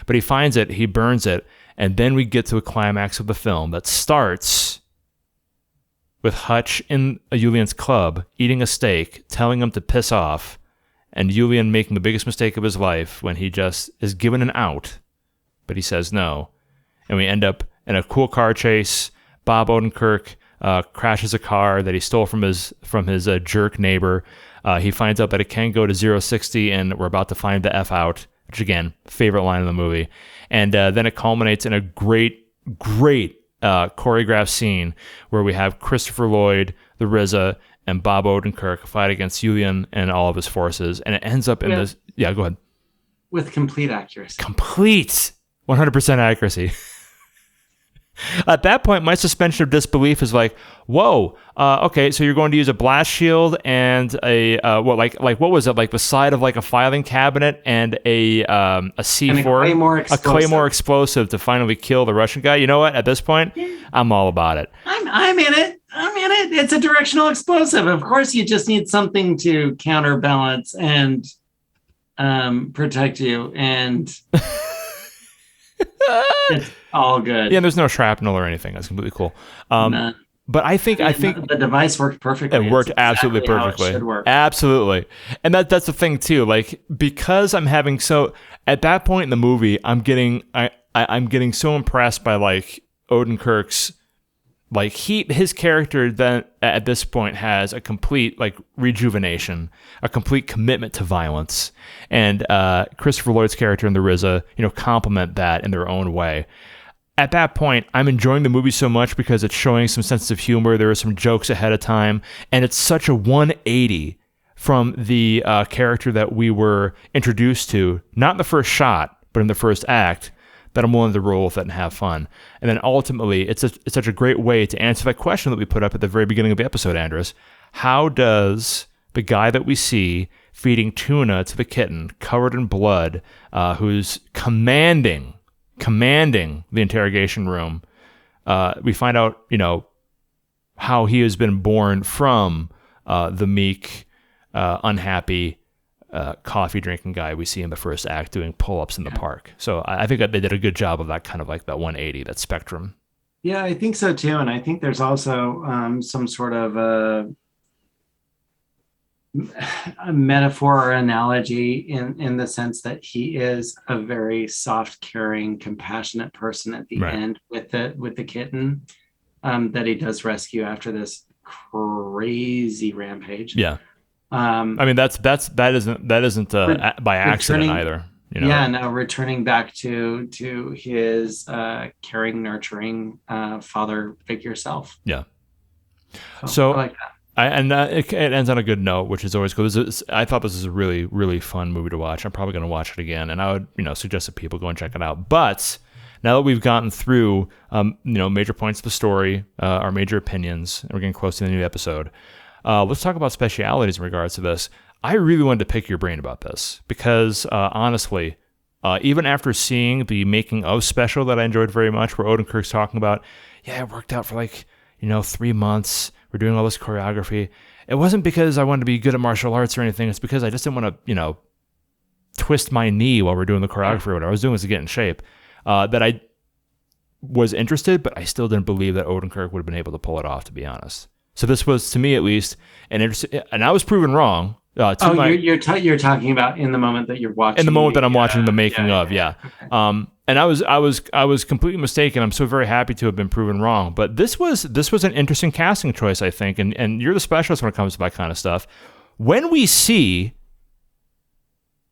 Speaker 1: But he finds it, he burns it, and then we get to a climax of the film that starts with Hutch in Julian's club eating a steak, telling him to piss off, and Julian making the biggest mistake of his life when he just is given an out, but he says no. And we end up in a cool car chase. Bob Odenkirk crashes a car that he stole from his jerk neighbor. He finds out that it can go to 0-60, and we're about to find the F out which again, favorite line in the movie. And then it culminates in a great choreographed scene where we have Christopher Lloyd, the RZA, and Bob Odenkirk fight against Julian and all of his forces. And it ends up in this... Yeah, go ahead.
Speaker 2: With complete accuracy.
Speaker 1: Complete 100% accuracy. At that point, my suspension of disbelief is like, whoa, okay, so you're going to use a blast shield and a what was it, like the side of like a filing cabinet and a C4, a Claymore explosive to finally kill the Russian guy. You know what? At this point, I'm all about it.
Speaker 2: I'm in it. It's a directional explosive. Of course, you just need something to counterbalance and protect you, and it's all good.
Speaker 1: Yeah, there's no shrapnel or anything. That's completely cool. But I think
Speaker 2: the device worked perfectly.
Speaker 1: It worked absolutely perfectly.
Speaker 2: How it should work.
Speaker 1: Absolutely. And that's the thing too. Like, because I'm having at that point in the movie, I'm getting so impressed by like Odenkirk's, like his character then at this point has a complete like rejuvenation, a complete commitment to violence, and Christopher Lloyd's character and the RZA, complement that in their own way. At that point, I'm enjoying the movie so much because it's showing some sense of humor. There are some jokes ahead of time, and it's such a 180 from the character that we were introduced to, not in the first shot, but in the first act, that I'm willing to roll with it and have fun. And then ultimately, it's such a great way to answer that question that we put up at the very beginning of the episode, Andrus. How does the guy that we see feeding tuna to the kitten, covered in blood, who's commanding the interrogation room, we find out, how he has been born from the meek, unhappy, coffee drinking guy we see in the first act doing pull-ups in the park. So I think that they did a good job of that kind of like that 180, that spectrum.
Speaker 2: Yeah, I think so too. And I think there's also some sort of a metaphor or analogy in the sense that he is a very soft, caring, compassionate person at the end with the kitten that he does rescue after this crazy rampage.
Speaker 1: Yeah. That isn't by accident either.
Speaker 2: Yeah, no, returning back to his caring, nurturing father figure self.
Speaker 1: Yeah.
Speaker 2: So I like that.
Speaker 1: It ends on a good note, which is always cool. I thought this was a really, really fun movie to watch. I'm probably going to watch it again, and I would, suggest that people go and check it out. But now that we've gotten through, major points of the story, our major opinions, and we're getting close to the new episode, let's talk about specialities in regards to this. I really wanted to pick your brain about this because, honestly, even after seeing the making of special that I enjoyed very much, where Odenkirk's talking about, it worked out for 3 months. We're doing all this choreography. It wasn't because I wanted to be good at martial arts or anything. It's because I just didn't want to, twist my knee while we're doing the choreography or whatever. I was doing this to get in shape. That I was interested, but I still didn't believe that Odenkirk would have been able to pull it off, to be honest. So this was, to me at least, an interesting, and I was proven wrong.
Speaker 2: You're talking about in the moment that you're watching.
Speaker 1: In the moment that I'm watching the making of, yeah. Okay. And I was completely mistaken. I'm so very happy to have been proven wrong. But this was an interesting casting choice, I think. And you're the specialist when it comes to that kind of stuff. When we see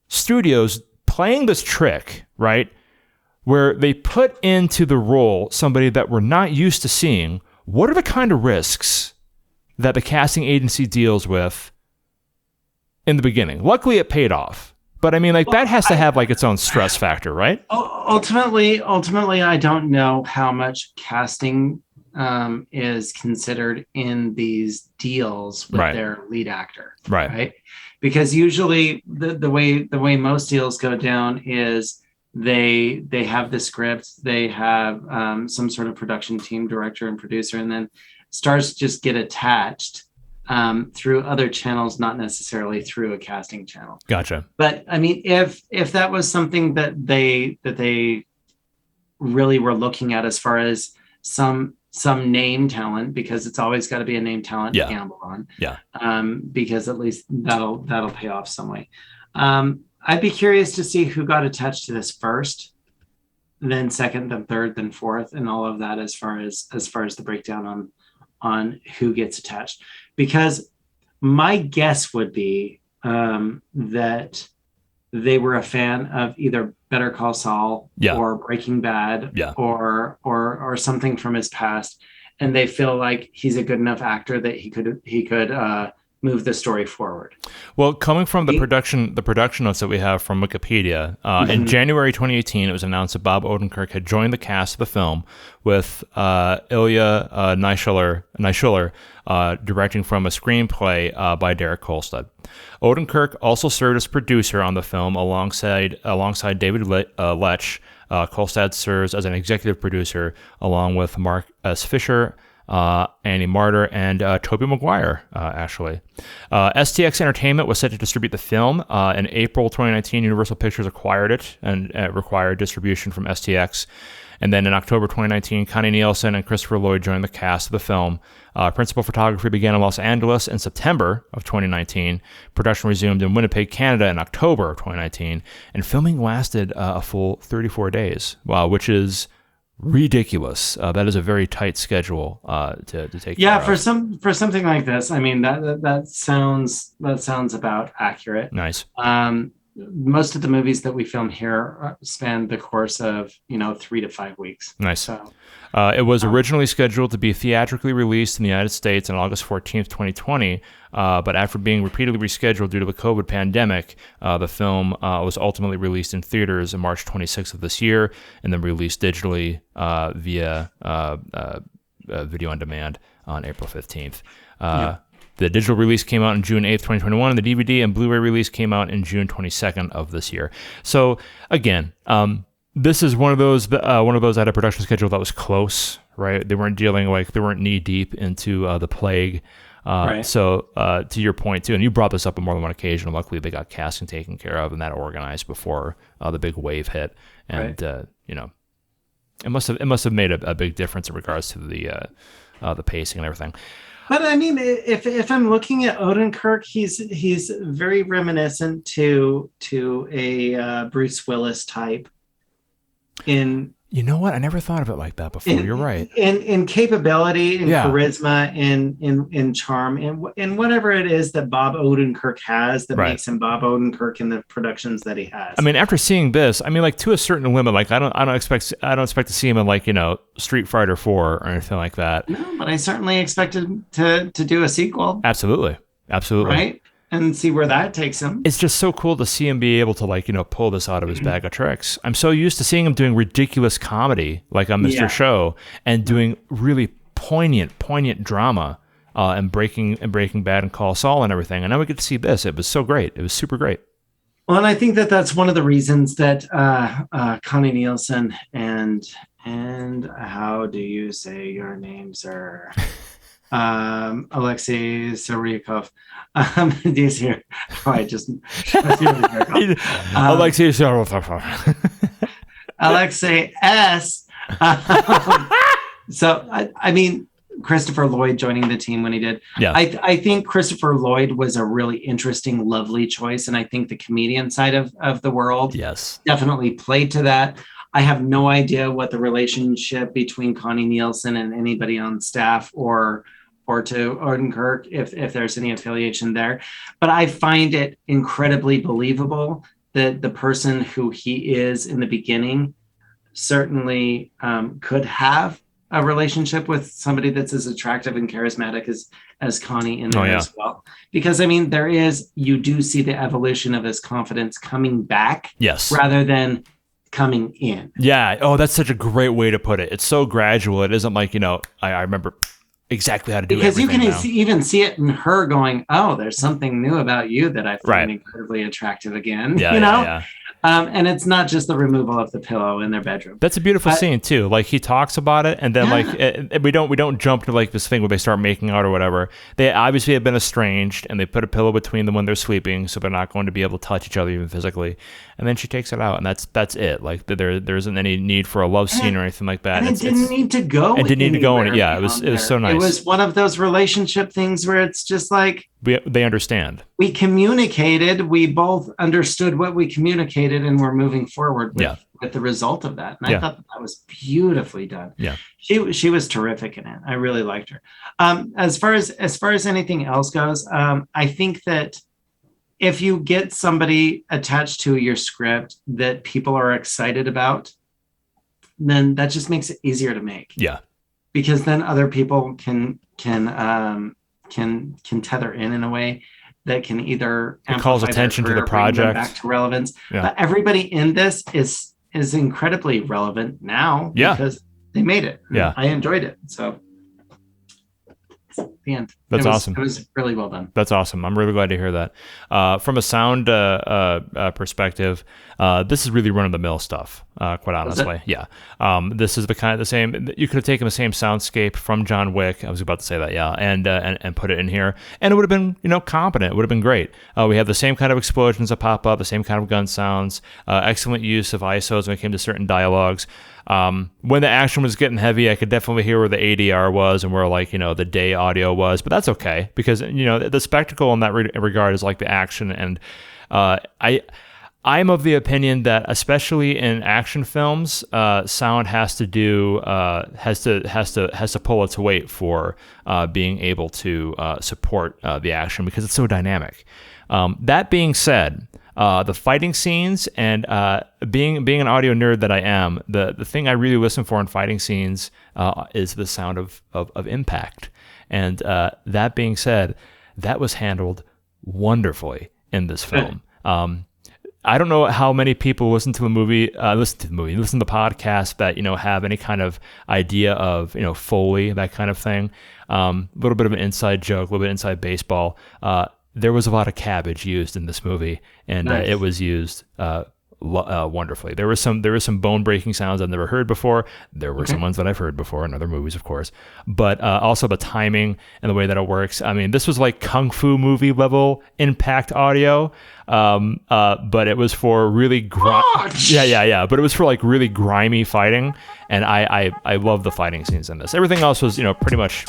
Speaker 1: studios playing this trick, right, where they put into the role somebody that we're not used to seeing, what are the kind of risks that the casting agency deals with in the beginning? Luckily, it paid off. But I mean, that has to have its own stress factor, right?
Speaker 2: Ultimately, I don't know how much casting is considered in these deals with their lead actor, right? Because usually the way most deals go down is they have the script, they have some sort of production team, director and producer, and then stars just get attached through other channels, not necessarily through a casting channel.
Speaker 1: Gotcha.
Speaker 2: But I mean, if that was something that they really were looking at as far as some name talent, because it's always got to be a name talent to gamble on.
Speaker 1: Yeah.
Speaker 2: Because at least that'll pay off some way. I'd be curious to see who got attached to this first, then second, then third, then fourth, and all of that as far as the breakdown on who gets attached. Because my guess would be that they were a fan of either Better Call Saul or Breaking Bad or something from his past, and they feel like he's a good enough actor that he could move the story forward.
Speaker 1: Well, coming from the production notes that we have from Wikipedia, in January 2018, it was announced that Bob Odenkirk had joined the cast of the film with Ilya Naishuller directing from a screenplay by Derek Kolstad. Odenkirk also served as producer on the film alongside David Lech. Kolstad serves as an executive producer along with Mark S. Fisher, Annie Martyr, and Tobey Maguire, actually. STX Entertainment was set to distribute the film. In April 2019, Universal Pictures acquired it and required distribution from STX. And then in October 2019, Connie Nielsen and Christopher Lloyd joined the cast of the film. Principal photography began in Los Angeles in September of 2019. Production resumed in Winnipeg, Canada in October of 2019. And filming lasted a full 34 days, which is ridiculous. That is a very tight schedule to take care of.
Speaker 2: For something like this, I mean, that sounds about accurate.
Speaker 1: Nice.
Speaker 2: Most of the movies that we film here span the course of 3 to 5 weeks.
Speaker 1: Nice.
Speaker 2: So,
Speaker 1: it was originally scheduled to be theatrically released in the United States on August 14th, 2020, but after being repeatedly rescheduled due to the COVID pandemic, the film was ultimately released in theaters on March 26th of this year, and then released digitally via video on demand on April 15th. The digital release came out on June 8th, 2021, and the DVD and Blu-ray release came out in June 22nd of this year. So again, this is one of those that had a production schedule that was close, right? They weren't knee deep into the plague.
Speaker 2: Right.
Speaker 1: So to your point too, and you brought this up on more than one occasion. Luckily, they got casting taken care of and that organized before the big wave hit, and it must have made a big difference in regards to the pacing and everything.
Speaker 2: But I mean, if I'm looking at Odenkirk, he's very reminiscent to a Bruce Willis type.
Speaker 1: You know what? I never thought of it like that before. You're right.
Speaker 2: In capability, in charisma, in charm, in whatever it is that Bob Odenkirk has that makes him Bob Odenkirk in the productions that he has.
Speaker 1: I mean, after seeing this, I mean, like to a certain limit, like I don't expect to see him in like Street Fighter 4 or anything like that.
Speaker 2: No, but I certainly expected to do a sequel.
Speaker 1: Absolutely.
Speaker 2: Right. And see where that takes him.
Speaker 1: It's just so cool to see him be able to pull this out of his bag of tricks. I'm so used to seeing him doing ridiculous comedy like on Mr. Show and doing really poignant drama and Breaking Bad and Call Saul and everything. And now we get to see this. It was so great. It was super great.
Speaker 2: Well, and I think that's one of the reasons that Connie Nielsen and how do you say your name, sir? Alexei Saryakov. These here. Oh,
Speaker 1: Alexei Saryakov.
Speaker 2: Alexei S. So I mean, Christopher Lloyd joining the team when he did.
Speaker 1: Yeah.
Speaker 2: I think Christopher Lloyd was a really interesting, lovely choice, and I think the comedian side of the world definitely played to that. I have no idea what the relationship between Connie Nielsen and anybody on staff or to Odenkirk, if there's any affiliation there. But I find it incredibly believable that the person who he is in the beginning certainly could have a relationship with somebody that's as attractive and charismatic as Connie in there as well. Because, I mean, you do see the evolution of his confidence coming back rather than coming in.
Speaker 1: Yeah. Oh, that's such a great way to put it. It's so gradual. It isn't like, I remember exactly how to do it.
Speaker 2: Because you can even see it in her going, oh, there's something new about you that I find incredibly attractive again.
Speaker 1: Yeah.
Speaker 2: And it's not just the removal of the pillow in their bedroom.
Speaker 1: That's a beautiful scene too. Like he talks about it, and then we don't jump to like this thing where they start making out or whatever. They obviously have been estranged, and they put a pillow between them when they're sleeping, so they're not going to be able to touch each other even physically. And then she takes it out, and that's it. Like there isn't any need for a love scene or anything like that.
Speaker 2: And it didn't need to go.
Speaker 1: It didn't need to go in it. Yeah, it was so nice.
Speaker 2: It was one of those relationship things where it's just like
Speaker 1: they understand.
Speaker 2: We communicated. We both understood what we communicated, and we're moving forward with the result of that. And I thought that was beautifully done.
Speaker 1: Yeah,
Speaker 2: she was terrific in it. I really liked her. As far as anything else goes, I think that if you get somebody attached to your script that people are excited about, then that just makes it easier to make.
Speaker 1: Yeah.
Speaker 2: Because then other people can tether in a way that can either
Speaker 1: it calls attention to the project,
Speaker 2: back to relevance. Yeah. But everybody in this is incredibly relevant now because they made it.
Speaker 1: Yeah.
Speaker 2: I enjoyed it. So the end.
Speaker 1: That's awesome.
Speaker 2: It was really well done.
Speaker 1: That's awesome. I'm really glad to hear that. From a sound perspective, this is really run-of-the-mill stuff, quite honestly. Yeah. This is the same. You could have taken the same soundscape from John Wick. I was about to say that, yeah, and put it in here, and it would have been, competent. It would have been great. We have the same kind of explosions that pop up, the same kind of gun sounds, excellent use of ISOs when it came to certain dialogues. When the action was getting heavy, I could definitely hear where the ADR was and where the day audio was, but that's okay because the spectacle in that regard is like the action, and I'm of the opinion that especially in action films, sound has to pull its weight for being able to support the action because it's so dynamic. That being said, the fighting scenes and being an audio nerd that I am, the thing I really listen for in fighting scenes is the sound of impact. And that being said, that was handled wonderfully in this film. I don't know how many people listen to the podcast that have any kind of idea of Foley, that kind of thing. A little bit of an inside joke, a little bit inside baseball. There was a lot of cabbage used in this movie, and nice. It was used wonderfully. There were some bone-breaking sounds I've never heard before. There were some ones that I've heard before in other movies, of course. But also the timing and the way that it works. I mean, this was like kung fu movie level impact audio, but it was for really But it was for like really grimy fighting, and I love the fighting scenes in this. Everything else was pretty much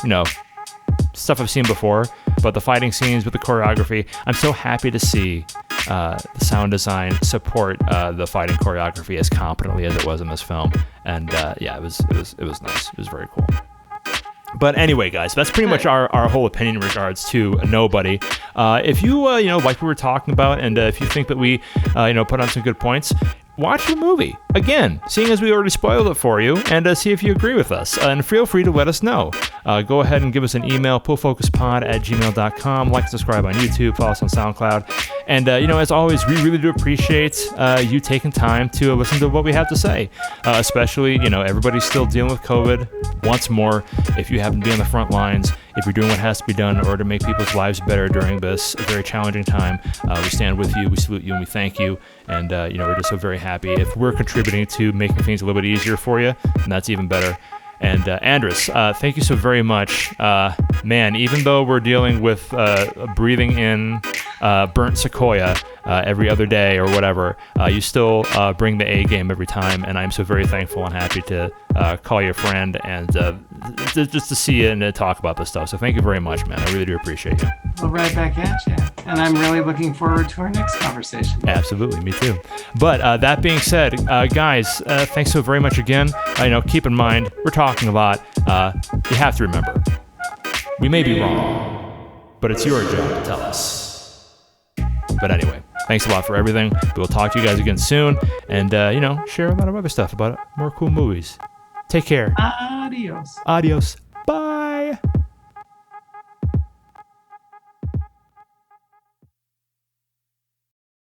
Speaker 1: stuff I've seen before, but the fighting scenes with the choreography, I'm so happy to see the sound design support the fighting choreography as competently as it was in this film. And it was nice. It was very cool. But anyway, guys, that's pretty much our whole opinion in regards to Nobody. If you like we were talking about, and if you think that we put on some good points, watch the movie again, seeing as we already spoiled it for you, and see if you agree with us. And feel free to let us know. Go ahead and give us an email, pullfocuspod@gmail.com. Like and subscribe on YouTube, follow us on SoundCloud. And, as always, we really do appreciate you taking time to listen to what we have to say. Especially, everybody's still dealing with COVID. Once more, if you happen to be on the front lines, if you're doing what has to be done in order to make people's lives better during this very challenging time, we stand with you, we salute you, and we thank you. And, we're just so very happy. If we're contributing to making things a little bit easier for you, then that's even better. And Andrus, thank you so very much. Man, even though we're dealing with breathing in burnt sequoia every other day or whatever, you still bring the A game every time, and I'm so very thankful and happy to call you a friend and just to see you and to talk about this stuff. So thank you very much, man. I really do appreciate you.
Speaker 2: Well, right back at you. And I'm really looking forward to our next conversation.
Speaker 1: Absolutely, me too. But that being said, guys, thanks so very much again. Keep in mind, we're talking a lot. You have to remember, we may be wrong, but it's your job to tell us. But anyway, thanks a lot for everything. We'll talk to you guys again soon, and share a lot of other stuff about more cool movies. Take care.
Speaker 2: Adios.
Speaker 1: Adios. Bye.